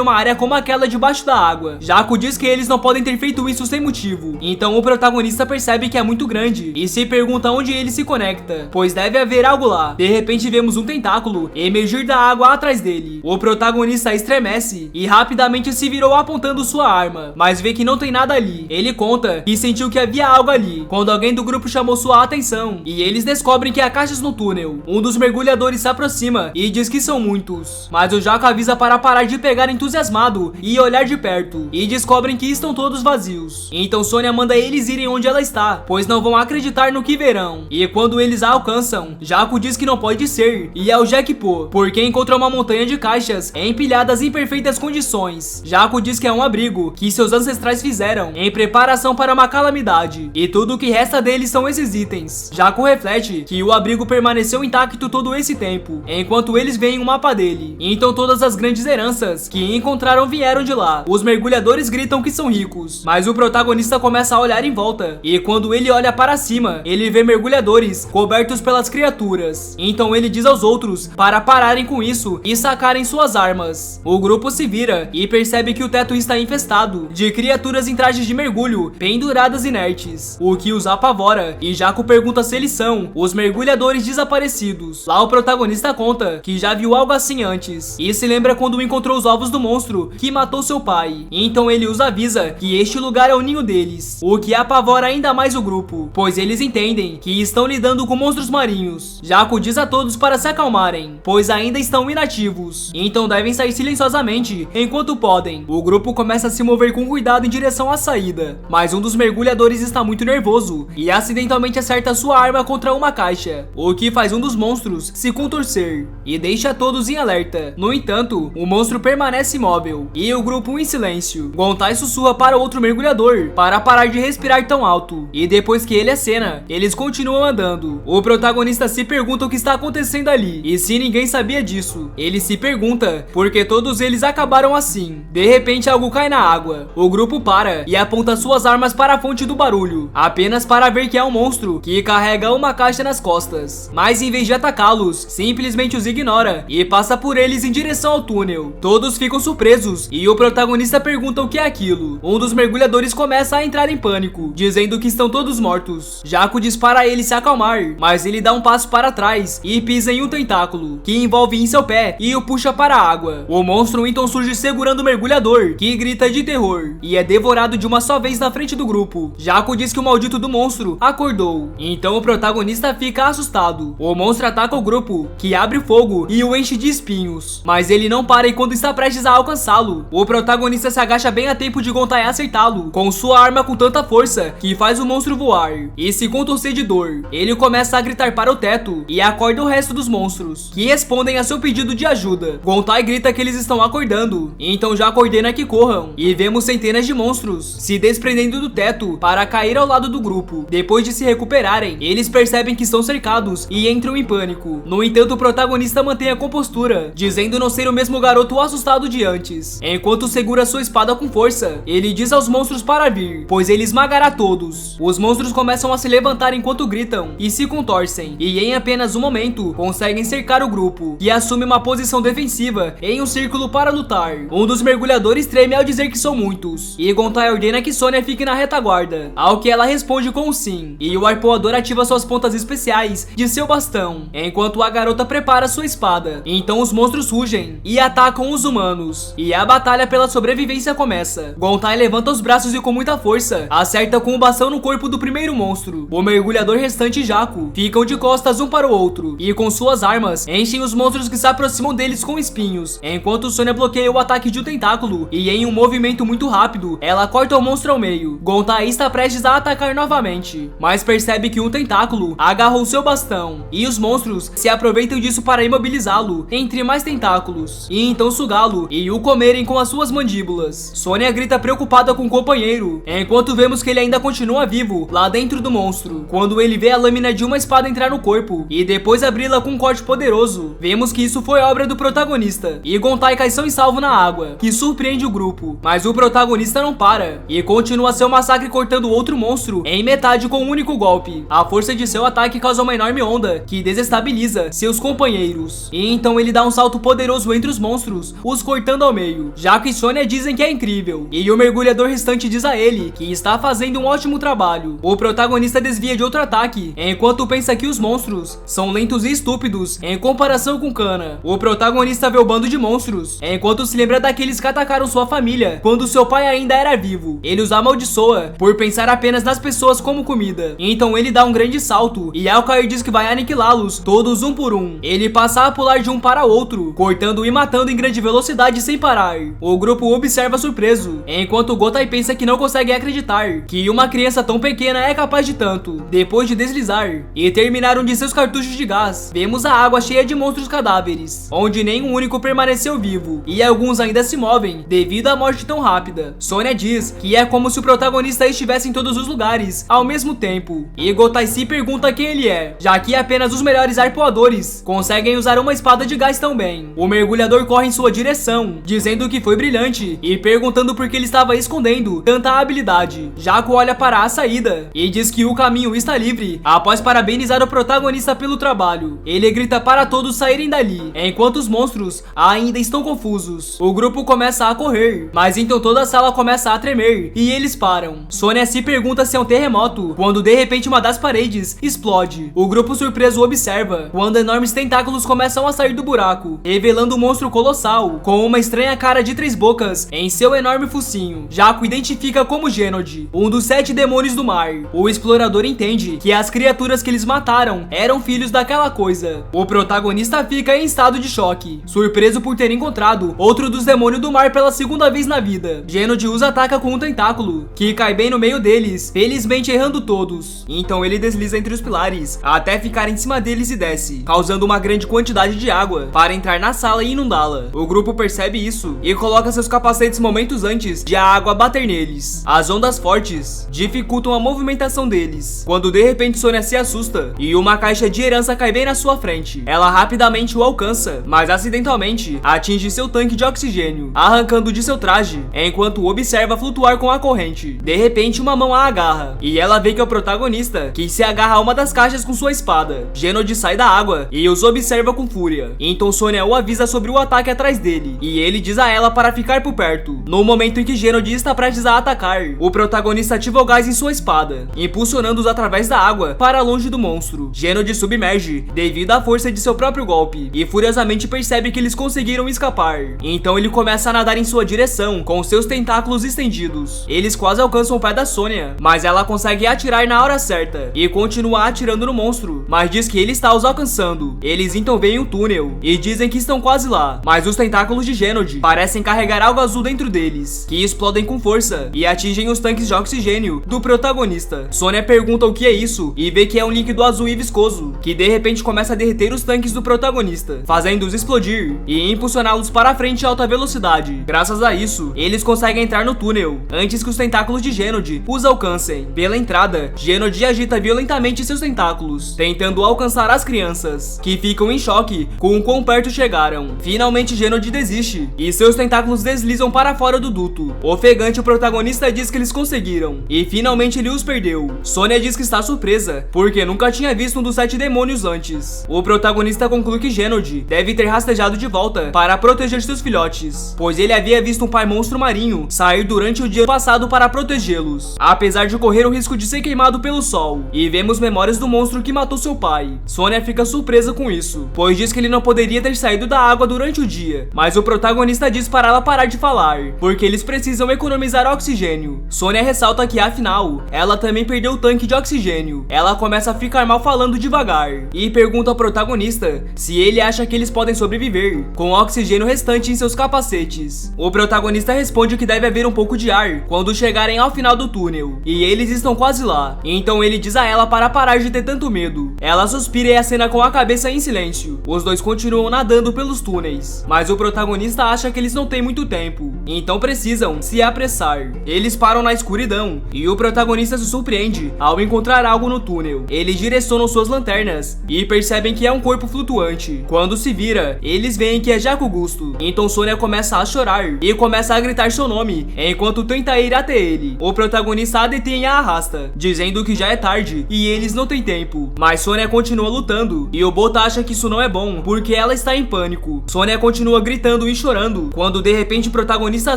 uma área como aquela debaixo da água. Jaco diz que eles não podem ter feito isso sem motivo, então o protagonista percebe que é muito grande, e se pergunta onde ele se conecta, pois deve haver algo lá. De repente vemos um tentáculo emergir da água atrás dele. O protagonista estremece, e rapidamente se virou apontando sua arma, mas vê que não tem nada ali. Ele conta que sentiu que havia algo ali, quando alguém do grupo chamou sua atenção, e eles descobrem que há caixas no túnel. Um dos mergulhadores se aproxima e diz que são muitos, mas o Jaco avisa para parar de pegar entusiasmado e olhar de perto, e descobrem que estão todos vazios. Então Sônia manda eles irem onde ela está, pois não vão acreditar no que verão. E quando eles a alcançam, Jaco diz que não pode ser, e é o Jack Po, porque encontra uma montanha de caixas empilhadas em perfeitas condições. Jaco diz que é um abrigo que seus ancestrais fizeram em preparação para uma calamidade, e tudo o que resta deles são esses itens. Jaco reflete que o abrigo permaneceu intacto todo esse tempo, enquanto eles veem um mapa dele. Então todas as grandes heranças que encontraram vieram de lá. Os mergulhadores gritam que são ricos, mas o protagonista começa a olhar em volta, e quando ele olha para cima, ele vê mergulhadores cobertos pelas criaturas. Então ele diz aos outros para pararem com isso e sacarem suas armas. O grupo se vira e percebe que o teto está infestado de criaturas em trajes de mergulho, penduradas inertes, o que os apavora, e Jaco pergunta se eles são os mergulhadores desaparecidos. Lá o protagonista conta que já viu algo assim antes, e se lembra quando encontrou os ovos do monstro que matou seu pai. Então ele os avisa que este lugar é o ninho deles, o que apavora ainda mais o grupo, pois eles entendem que estão lidando com monstros marinhos. Jaco diz a todos para se acalmarem, pois ainda estão inativos, então devem sair silenciosamente enquanto podem. O grupo começa a se mover com cuidado em direção à saída, mas um dos mergulhadores está muito nervoso e acidentalmente acerta sua arma contra uma caixa, o que faz um dos monstros se contorcer e deixa todos em alerta. No entanto, o monstro permanece imóvel e o grupo em silêncio. Gontai sussurra para outro mergulhador para parar de respirar tão alto, e depois que ele acena, eles continuam andando. O protagonista se pergunta o que está acontecendo ali, e se ninguém sabia disso. Ele se pergunta porque todos eles acabaram assim. De repente algo cai na água. O grupo para e aponta suas armas para a fonte do barulho, apenas para ver que é um monstro que carrega uma caixa nas costas, mas em vez de atacá-los, simplesmente os ignora e passa por eles em direção ao túnel. Todos ficam surpresos e o protagonista pergunta o que é aquilo. Um dos mergulhadores começa a entrar em pânico, dizendo que estão todos mortos. Jaco diz para ele se acalmar, mas ele dá um passo para trás e pisa em um tentáculo que envolve em seu pé e o puxa para a água. O monstro então surge segurando o mergulhador, que grita de terror e é devorado de uma só vez na frente do grupo. Jaco diz que o maldito do monstro acordou, então o protagonista fica assustado. O monstro ataca o grupo, que abre fogo e o enche de espinhos, mas ele não para, e quando está prestes a alcançá-lo, o protagonista se agacha bem a tempo de Gontai acertá-lo com sua arma com tanta força que faz o monstro voar e se contorcer de dor. Ele começa a gritar para o teto e acorda o resto dos monstros, que respondem a seu pedido de ajuda. Gontai grita que eles estão acordando, então já ordena que corram, e vemos centenas de monstros se desprendendo do teto para cair ao lado do grupo. Depois de se recuperarem, eles percebem que estão cercados e entram em pânico. No entanto, o protagonista mantém a compostura, dizendo não ser o mesmo garoto assustado de antes. Enquanto segura sua espada com força, ele diz aos monstros para vir, pois ele esmagará todos. Os monstros começam a se levantar enquanto gritam e se contorcem, e em apenas um momento conseguem cercar o grupo, que assume uma posição defensiva em um círculo para lutar. Um dos mergulhadores treme ao dizer que são muitos, e Gontai ordena que Sônia fique na retaguarda, ao que ela responde com um sim, e o arpoador ativa suas pontas especiais de seu bastão, enquanto a garota prepara sua espada. Então os monstros surgem e atacam os humanos, e a batalha pela sobrevivência começa. Gontai levanta os braços e com muita força acerta com o bastão no corpo do primeiro monstro. O mergulhador restante e Jaco ficam de costas um para o outro, e com suas armas enchem os monstros que se aproximam deles com espinhos, enquanto Sônia bloqueia o ataque de um tentáculo, e em um movimento muito rápido, ela corta o monstro ao meio. Gontai está prestes a atacar novamente, mas percebe que um tentáculo agarrou seu bastão, e os monstros se aproveitam disso para imobilizá-lo entre mais tentáculos, e então sugá-lo e o comerem com as suas mandíbulas. Sônia grita preocupada com o companheiro, enquanto vemos que ele ainda continua vivo lá dentro do monstro. Quando ele vê a lâmina de uma espada entrar no corpo e depois abri-la com um corte poderoso, vemos que isso foi obra do protagonista, e Gontai cai são e salvo na água, que surpreende o grupo. Mas o protagonista não para e continua seu massacre, cortando outro monstro em metade com um único golpe. A força de seu ataque ataque causa uma enorme onda que desestabiliza seus companheiros. E então ele dá um salto poderoso entre os monstros, os cortando ao meio. Jaco e Sônia dizem que é incrível, e o mergulhador restante diz a ele que está fazendo um ótimo trabalho. O protagonista desvia de outro ataque, enquanto pensa que os monstros são lentos e estúpidos em comparação com Kana. O protagonista vê o bando de monstros, enquanto se lembra daqueles que atacaram sua família quando seu pai ainda era vivo. Ele os amaldiçoa por pensar apenas nas pessoas como comida. Então ele dá um grande salto e ao cair diz que vai aniquilá-los todos um por um. Ele passa a pular de um para outro, cortando e matando em grande velocidade sem parar. O grupo observa surpreso, enquanto Gotai pensa que não consegue acreditar que uma criança tão pequena é capaz de tanto. Depois de deslizar e terminar um de seus cartuchos de gás, vemos a água cheia de monstros cadáveres, onde nenhum único permaneceu vivo, e alguns ainda se movem devido à morte tão rápida. Sônia diz que é como se o protagonista estivesse em todos os lugares ao mesmo tempo, e Gotai se pergunta quem ele é, já que apenas os melhores arpoadores conseguem usar uma espada de gás tão bem. O mergulhador corre em sua direção, dizendo que foi brilhante e perguntando por que ele estava escondendo tanta habilidade. Jaco olha para a saída e diz que o caminho está livre após parabenizar o protagonista pelo trabalho. Ele grita para todos saírem dali, enquanto os monstros ainda estão confusos. O grupo começa a correr, mas então toda a sala começa a tremer e eles param. Sônia se pergunta se é um terremoto, quando de repente uma das paredes explode. O grupo surpreso observa quando enormes tentáculos começam a sair do buraco, revelando um monstro colossal com uma estranha cara de 3 bocas em seu enorme focinho. Jaco identifica como Genod, um dos 7 demônios do mar. O explorador entende que as criaturas que eles mataram eram filhos daquela coisa. O protagonista fica em estado de choque, surpreso por ter encontrado outro dos demônios do mar pela segunda vez na vida. Genod os ataca com um tentáculo, que cai bem no meio deles, felizmente errando todos. Então ele desliza entre os pilares, até ficar em cima deles e desce, causando uma grande quantidade de água para entrar na sala e inundá-la. O grupo percebe isso e coloca seus capacetes momentos antes de a água bater neles. As ondas fortes dificultam a movimentação deles, quando de repente Sônia se assusta e uma caixa de herança cai bem na sua frente. Ela rapidamente o alcança, mas acidentalmente atinge seu tanque de oxigênio, arrancando de seu traje, enquanto o observa flutuar com a corrente. De repente uma mão a agarra, e ela vê que é o protagonista, que se agarra a uma das caixas com sua espada. Genod sai da água e os observa com fúria. Então Sônia o avisa sobre o ataque atrás dele, e ele diz a ela para ficar por perto. No momento em que Genod está prestes a atacar, o protagonista ativa o gás em sua espada, impulsionando-os através da água para longe do monstro. Genod submerge devido à força de seu próprio golpe, e furiosamente percebe que eles conseguiram escapar. Então ele começa a nadar em sua direção com seus tentáculos estendidos. Eles quase alcançam o pé da Sônia, mas ela consegue atirar na hora certa e continua atirando no monstro, mas diz que ele está os alcançando. Eles então veem um túnel e dizem que estão quase lá, mas os tentáculos de Genod parecem carregar algo azul dentro deles, que explodem com força e atingem os tanques de oxigênio do protagonista. Sônia pergunta o que é isso e vê que é um líquido azul e viscoso, que de repente começa a derreter os tanques do protagonista, fazendo-os explodir e impulsioná-los para a frente a alta velocidade. Graças a isso, eles conseguem entrar no túnel antes que os tentáculos de Genod os alcancem. Pela entrada, Genod agita violentamente seus tentáculos, tentando alcançar as crianças, que ficam em choque com o quão perto chegaram. Finalmente Genod desiste e seus tentáculos deslizam para fora do duto. Ofegante, o protagonista diz que eles conseguiram e finalmente ele os perdeu. Sônia diz que está surpresa porque nunca tinha visto um dos 7 demônios antes. O protagonista conclui que Genod deve ter rastejado de volta para proteger seus filhotes, pois ele havia visto um pai monstro marinho sair durante o dia passado para protegê-los, apesar de correr o risco de ser queimado pelo sol. E vemos memórias do monstro que matou seu pai. Sônia fica surpresa com isso, pois diz que ele não poderia ter saído da água durante o dia, mas o protagonista diz para ela parar de falar, porque eles precisam economizar oxigênio. Sônia ressalta que afinal, ela também perdeu o tanque de oxigênio. Ela começa a ficar mal falando devagar e pergunta ao protagonista se ele acha que eles podem sobreviver com o oxigênio restante em seus capacetes. O protagonista responde que deve haver um pouco de ar quando chegarem ao final do túnel, e eles estão quase lá. Então ele diz a ela para parar de ter tanto medo. Ela suspira e acena com a cabeça em silêncio. Os dois continuam nadando pelos túneis, mas o protagonista acha que eles não têm muito tempo, então precisam se apressar. Eles param na escuridão e o protagonista se surpreende ao encontrar algo no túnel. Eles direcionam suas lanternas e percebem que é um corpo flutuante. Quando se vira, eles veem que é Jaco Gusto. Então Sônia começa a chorar e começa a gritar seu nome enquanto tenta ir até ele. O protagonista a detém e a arrasta, dizendo que já é tarde e eles não têm tem tempo. Mas Sônia continua lutando e o Bota acha que isso não é bom porque ela está em pânico. Sônia continua gritando e chorando quando de repente o protagonista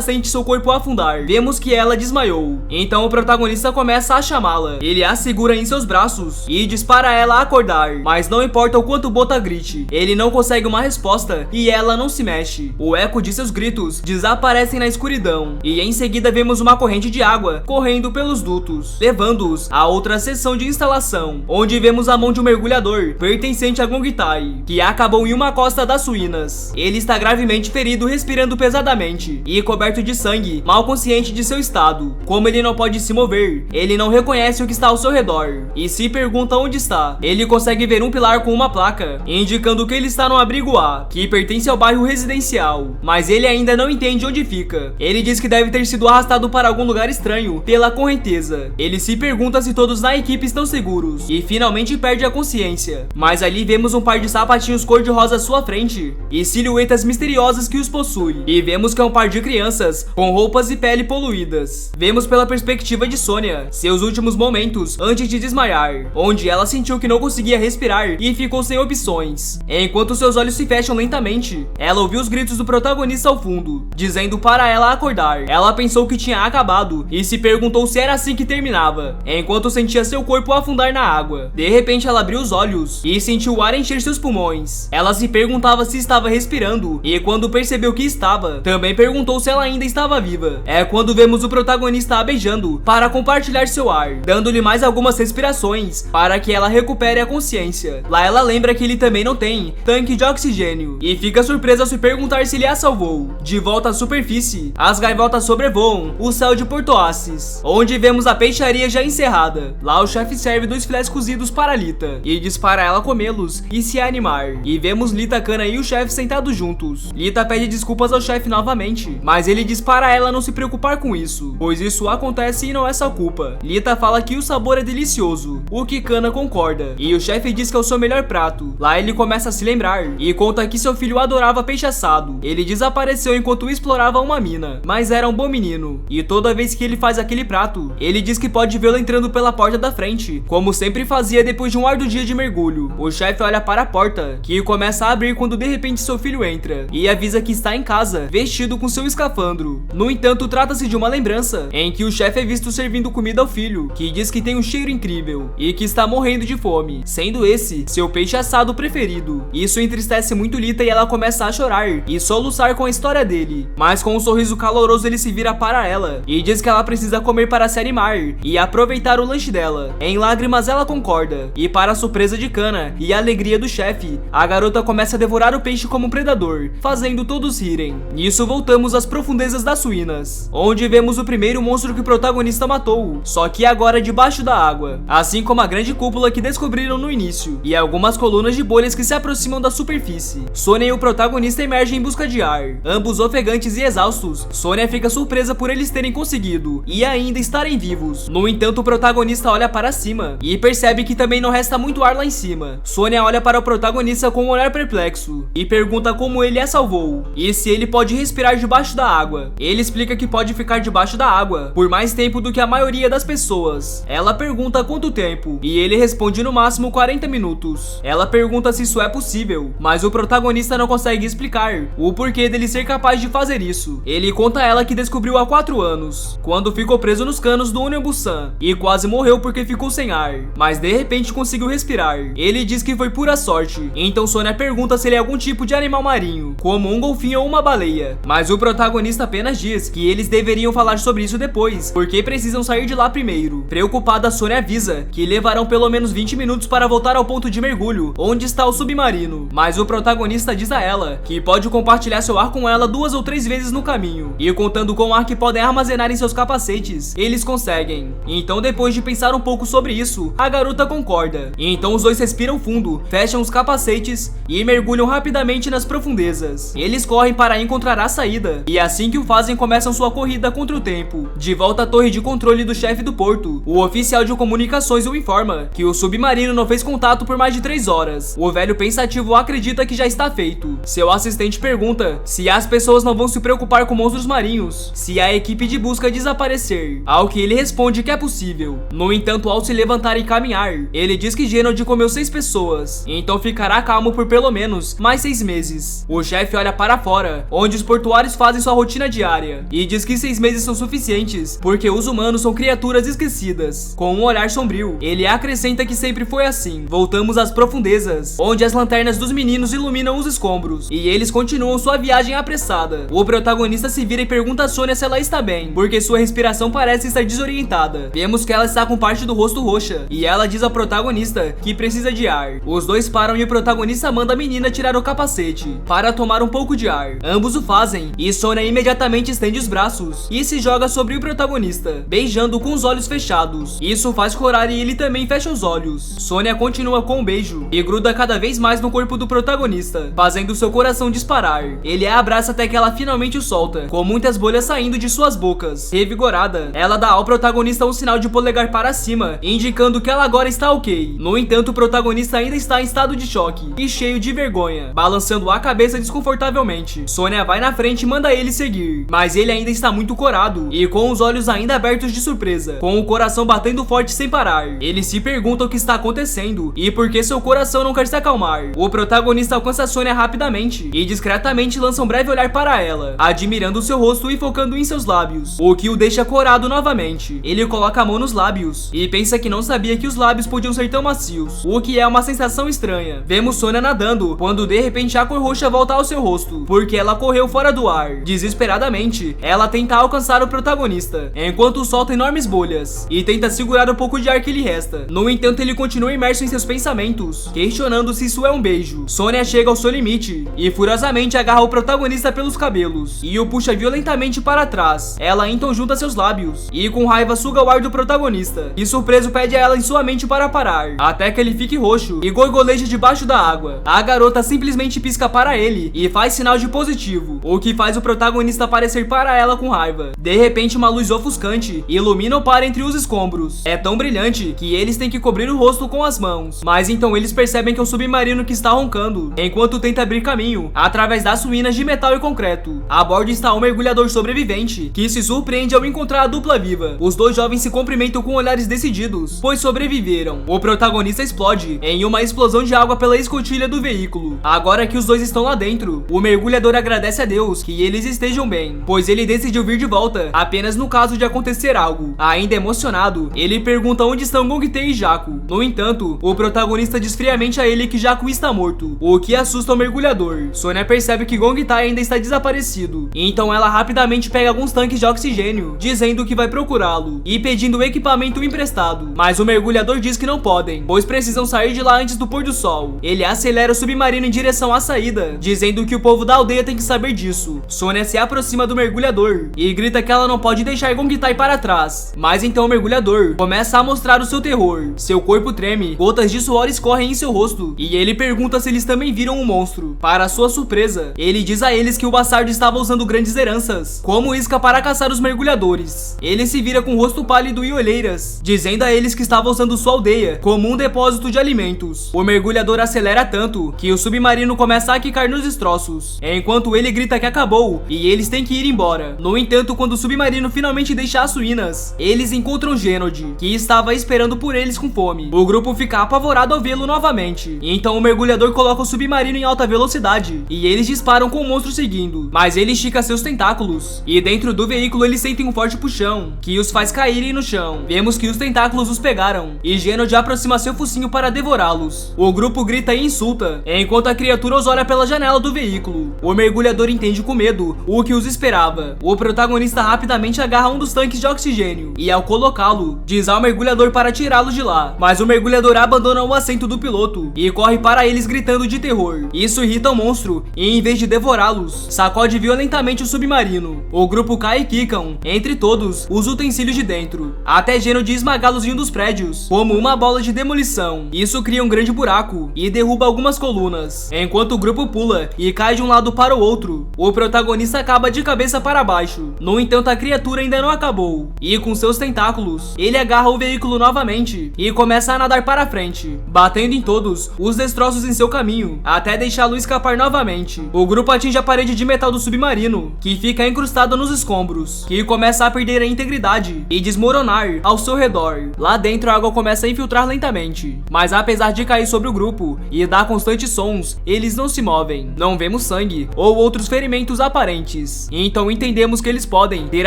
sente seu corpo afundar. Vemos que ela desmaiou. Então o protagonista começa a chamá-la. Ele a segura em seus braços e diz para ela acordar. Mas não importa o quanto o Bota grite, ele não consegue uma resposta e ela não se mexe. O eco de seus gritos desaparecem na escuridão e em seguida vemos uma corrente de água correndo pelos dutos, levando-os a outra seção de instalação, onde vemos a mão de um mergulhador pertencente a Gongtai, que acabou em uma costa das ruínas. Ele está gravemente ferido, respirando pesadamente e coberto de sangue, mal consciente de seu estado. Como ele não pode se mover, ele não reconhece o que está ao seu redor e se pergunta onde está. Ele consegue ver um pilar com uma placa indicando que ele está no abrigo A, que pertence ao bairro residencial, mas ele ainda não entende onde fica. Ele diz que deve ter sido arrastado para algum lugar estranho pela correnteza. Ele se pergunta se todos na equipe estão seguros e finalmente perde a consciência. Mas ali vemos um par de sapatinhos cor-de-rosa à sua frente e silhuetas misteriosas que os possui. E vemos que é um par de crianças com roupas e pele poluídas. Vemos pela perspectiva de Sônia seus últimos momentos antes de desmaiar, onde ela sentiu que não conseguia respirar e ficou sem opções. Enquanto seus olhos se fecham lentamente, ela ouviu os gritos do protagonista ao fundo, dizendo para ela acordar. Ela pensou que tinha acabado e se perguntou se era assim que terminava, enquanto sentia seu corpo afundar na água. De repente ela abriu os olhos e sentiu o ar encher seus pulmões. Ela se perguntava se estava respirando e quando percebeu que estava, também perguntou se ela ainda estava viva. É quando vemos o protagonista a beijando para compartilhar seu ar, dando-lhe mais algumas respirações para que ela recupere a consciência. Lá ela lembra que ele também não tem tanque de oxigênio e fica surpresa ao se perguntar se ele a salvou. De volta à superfície, as gaivotas sobrevoam o céu de Porto Assis, onde vemos a peixaria já encerrada. Lá o chefe serve 2 filés cozidos para Lita e diz para ela comê-los e se animar. E vemos Lita, Kana e o chefe sentados juntos. Lita pede desculpas ao chefe novamente, mas ele diz para ela não se preocupar com isso, pois isso acontece e não é sua culpa. Lita fala que o sabor é delicioso, o que Kana concorda, e o chefe diz que é o seu melhor prato. Lá ele começa a se lembrar e conta que seu filho adorava peixe assado. Ele desapareceu enquanto explorava uma mina, mas era um bom menino, e toda vez que ele faz aquele prato, ele diz que pode vê-lo entrando pela porta da frente, como sempre fazia depois de um árduo dia de mergulho. O chefe olha para a porta, que começa a abrir quando de repente seu filho entra, e avisa que está em casa, vestido com seu escafandro. No entanto, trata-se de uma lembrança, em que o chefe é visto servindo comida ao filho, que diz que tem um cheiro incrível, e que está morrendo de fome, sendo esse seu peixe assado preferido. Isso entristece muito Lita e ela começa a chorar e soluçar com a história dele, mas com um sorriso caloroso ele se vira para ela e diz que ela precisa comer para se animar e aproveitar o lanche dela. Em lágrimas ela concorda, e para a surpresa de Kana e a alegria do chefe, a garota começa a devorar o peixe como um predador, fazendo todos rirem. Nisso voltamos às profundezas das ruínas, onde vemos o primeiro monstro que o protagonista matou, só que agora debaixo da água, assim como a grande cúpula que descobriram no início, e algumas colunas de bolhas que se aproximam da superfície. Sônia e o protagonista emergem em busca de ar, ambos ofegantes e exaustos. Sônia fica surpresa por eles terem conseguido e ainda estarem vivos. No entanto, o protagonista olha para cima e percebe que também não resta muito ar lá em cima. Sônia olha para o protagonista com um olhar perplexo e pergunta como ele a salvou e se ele pode respirar debaixo da água. Ele explica que pode ficar debaixo da água por mais tempo do que a maioria das pessoas. Ela pergunta quanto tempo e ele responde no máximo 40 minutos. Ela pergunta se isso é possível, mas o protagonista não consegue explicar o porquê dele ser capaz de fazer isso. Ele conta a ela que descobriu há 4 anos, quando ficou preso nos canos do Onyobusan e quase morreu porque ficou sem ar, mas de repente conseguiu respirar. Ele diz que foi pura sorte. Então Sônia pergunta se ele é algum tipo de animal marinho, como um golfinho ou uma baleia, mas o protagonista apenas diz que eles deveriam falar sobre isso depois, porque precisam sair de lá primeiro. Preocupada, Sônia avisa que levarão pelo menos 20 minutos para voltar ao ponto de mergulho, onde está o submarino, mas o protagonista diz a ela que pode compartilhar seu ar com ela 2 ou 3 vezes no caminho, e contando com o ar que podem armazenar em seus capacetes, eles conseguem. Então, depois de pensar um pouco sobre isso, a garota concorda. E então os dois respiram fundo, fecham os capacetes e mergulham rapidamente nas profundezas. Eles correm para encontrar a saída, e assim que o fazem começam sua corrida contra o tempo. De volta à torre de controle do chefe do porto, o oficial de comunicações o informa que o submarino não fez contato por mais de 3 horas. O velho pensativo acredita que já está feito. Seu assistente pergunta se as pessoas não vão se preocupar com monstros marinhos se a equipe de busca desaparecer, ao que ele responde que é possível. No entanto, ao se levantar e caminhar, ele diz que Genod comeu 6 pessoas, então ficará calmo por pelo menos mais 6 meses. O chefe olha para fora, onde os portuários fazem sua rotina diária, e diz que 6 meses são suficientes, porque os humanos são criaturas esquecidas. Com um olhar sombrio, ele acrescenta que sempre foi assim. Voltamos às profundezas, onde as lanternas dos meninos iluminam os escombros, e eles continuam sua viagem apressada. O protagonista se vira e pergunta a Sônia se ela está bem, porque sua respiração parece estar desorientada. Vemos que ela está com parte do rosto roxa, e ela diz ao protagonista que precisa de ar. Os dois param e o protagonista manda a menina tirar o capacete para tomar um pouco de ar. Ambos o fazem, e Sônia imediatamente estende os braços e se joga sobre o protagonista, beijando com os olhos fechados. Isso faz chorar e ele também fecha os olhos. Sônia continua com o beijo e gruda cada vez mais no corpo do protagonista, fazendo seu coração disparar. Ele a abraça até que ela finalmente o solta, com muitas bolhas saindo de suas bocas. Revigorada, ela dá ao protagonista um sinal de polegar para cima, indicando que ela agora está ok. No entanto, o protagonista ainda está em estado de choque e cheio de vergonha, balançando a cabeça desconfortavelmente. Sônia vai na frente e manda ele seguir, mas ele ainda está muito corado e com os olhos ainda abertos de surpresa, com o coração batendo forte sem parar. Ele se pergunta o que está acontecendo e por que seu coração não quer se acalmar. O protagonista alcança Sônia rapidamente e discretamente lança um breve olhar para ela, admirando seu rosto e focando em seus lábios, o que o deixa corado novamente. Ele coloca a mão nos lábios e pensa que não sabia que os lábios podiam ser tão macios, o que é uma sensação estranha. Vemos Sônia nadando, quando de repente a cor roxa volta ao seu rosto, porque ela correu fora do ar. Desesperadamente, ela tenta alcançar o protagonista, enquanto solta enormes bolhas, e tenta segurar o pouco de ar que lhe resta. No entanto, ele continua imerso em seus pensamentos, questionando se isso é um beijo. Sônia chega ao seu limite, e furiosamente agarra o protagonista pelos cabelos, e o puxa violentamente para trás. Ela então junta seus lábios, e com raiva suga o ar do protagonista, e surpreso pede a ela em sua mente para parar, até que ele fique roxo e gorgoleja debaixo da água. A garota simplesmente pisca para ele, e faz sinal de positivo, o que faz o protagonista aparecer para ela com raiva. De repente, uma luz ofuscante ilumina o par entre os escombros. É tão brilhante que eles têm que cobrir o rosto com as mãos, mas então eles percebem que é um submarino que está roncando, enquanto tenta abrir caminho através das ruínas de metal e concreto. A bordo está um mergulhador sobrevivente, que se surpreende ao encontrar a dupla viva. Os dois jovens se cumprimentam com olhares decididos, pois sobreviveram. O protagonista explode em uma explosão de água pela escotilha do veículo. Agora que os dois estão lá dentro, o mergulhador agradece a Deus que eles estejam bem, pois ele decidiu vir de volta apenas no caso de acontecer algo. Ainda emocionado, ele pergunta onde estão Gongtae e Jaco. No entanto, o protagonista diz friamente a ele que Jaco está morto, o que assusta o mergulhador. Sônia percebe que Gongtae ainda está desaparecido, então ela rapidamente pega alguns tanques de oxigênio, dizendo que vai procurá-lo e pedindo equipamento emprestado, mas o mergulhador diz que não podem, pois precisam sair de lá antes do pôr do sol. Ele acelera o submarino em direção à saída, dizendo que o povo da aldeia tem que saber disso. Sônia se aproxima do mergulhador e grita que ela não pode deixar Gongtae para trás, mas então o mergulhador começa a mostrar o seu terror. Seu corpo treme, gotas de suor escorrem em seu rosto, e ele pergunta se eles também viram um monstro. Para sua surpresa, ele diz a eles que o bastardo estava usando grandes heranças como isca para caçar os mergulhadores. Ele se vira com o rosto pálido e olheiras, dizendo a eles que estava usando sua aldeia como um depósito de alimentos. O mergulhador acelera tanto que o submarino começa a quicar nos destroços, enquanto ele grita que acabou e eles têm que ir embora. No entanto, quando o submarino finalmente deixa as ruínas, eles encontram Genod, que estava esperando por eles com fome. O grupo fica apavorado ao vê-lo novamente, então o mergulhador coloca o submarino em alta velocidade e eles disparam com o monstro seguindo, mas ele estica seus tentáculos e dentro do veículo eles sentem um forte puxão que os faz caírem no chão. Vemos que os tentáculos os pegaram e Genod aproxima seu focinho para devorá-los. O grupo grita e insulta, enquanto a criatura os olha pela janela do veículo. O mergulhador entende com medo o que os esperava. O protagonista rapidamente agarra um dos tanques de oxigênio e ao colocá-lo, diz ao mergulhador para tirá-los de lá, mas o mergulhador abandona o assento do piloto e corre para eles gritando de terror. Isso irrita o monstro e em vez de devorá-los, sacode violentamente o submarino. O grupo cai e quicam, entre todos, os utensílios de dentro, até Genod esmagá-los em um dos prédios, como uma bola de demolição. Isso cria um grande buraco e derruba algumas colunas, enquanto o grupo pula e cai de um lado para o outro. O protagonista acaba de cabeça para baixo. No entanto, a criatura ainda não acabou, e com seus tentáculos, ele agarra o veículo novamente e começa a nadar para frente, batendo em todos os destroços em seu caminho, até deixá-lo escapar novamente. O grupo atinge a parede de metal do submarino, que fica encrustada nos escombros, que começa a perder a integridade e desmoronar ao seu redor. Lá dentro, a água água começa a infiltrar lentamente. Mas apesar de cair sobre o grupo e dar constantes sons, eles não se movem. Não vemos sangue ou outros ferimentos aparentes. Então entendemos que eles podem ter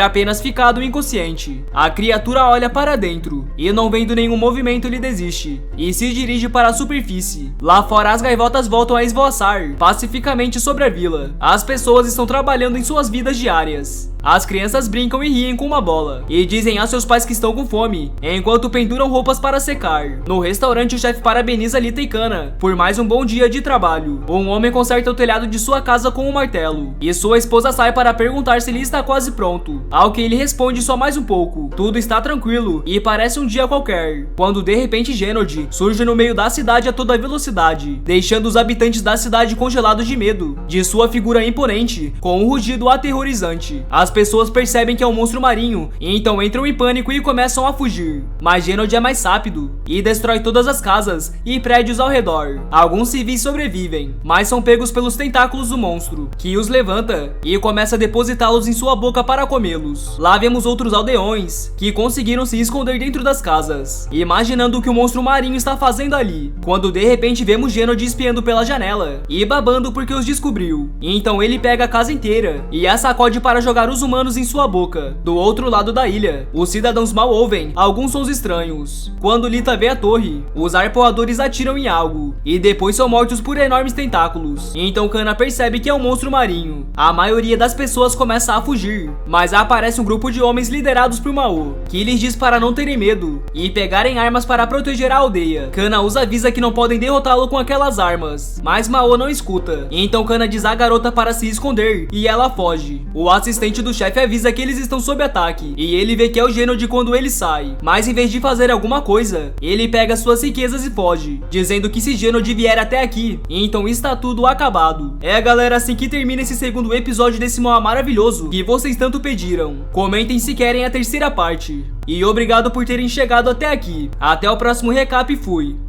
apenas ficado inconsciente. A criatura olha para dentro e, não vendo nenhum movimento, ele desiste e se dirige para a superfície. Lá fora, as gaivotas voltam a esvoaçar pacificamente sobre a vila. As pessoas estão trabalhando em suas vidas diárias. As crianças brincam e riem com uma bola e dizem a seus pais que estão com fome, enquanto penduram roupas para secar. No restaurante, o chefe parabeniza Lita e Kana por mais um bom dia de trabalho. Um homem conserta o telhado de sua casa com um martelo e sua esposa sai para perguntar se ele está quase pronto, ao que ele responde só mais um pouco. Tudo está tranquilo e parece um dia qualquer, quando de repente Genod surge no meio da cidade a toda velocidade, deixando os habitantes da cidade congelados de medo de sua figura imponente com um rugido aterrorizante. As pessoas percebem que é um monstro marinho e então entram em pânico e começam a fugir. Mas Genod é mais rápido e destrói todas as casas e prédios ao redor. Alguns civis sobrevivem, mas são pegos pelos tentáculos do monstro, que os levanta e começa a depositá-los em sua boca para comê-los. Lá vemos outros aldeões que conseguiram se esconder dentro das casas, imaginando o que o monstro marinho está fazendo ali, quando de repente vemos Genod espiando pela janela e babando porque os descobriu. Então ele pega a casa inteira e a sacode para jogar os humanos em sua boca. Do outro lado da ilha, os cidadãos mal ouvem alguns sons estranhos. Quando Lita vê a torre, os arpoadores atiram em algo e depois são mortos por enormes tentáculos. Então Kana percebe que é um monstro marinho. A maioria das pessoas começa a fugir, mas aparece um grupo de homens liderados por Mao, que lhes diz para não terem medo e pegarem armas para proteger a aldeia. Kana os avisa que não podem derrotá-lo com aquelas armas, mas Mao não escuta. Então Kana diz à garota para se esconder e ela foge. O assistente do chefe avisa que eles estão sob ataque e ele vê que é o Genod quando ele sai, mas em vez de fazer alguma coisa, ele pega suas riquezas e foge, dizendo que se Genod vier até aqui, então está tudo acabado. É, galera, assim que termina esse segundo episódio desse mangá maravilhoso que vocês tanto pediram. Comentem se querem a terceira parte. E obrigado por terem chegado até aqui. Até o próximo recap e fui!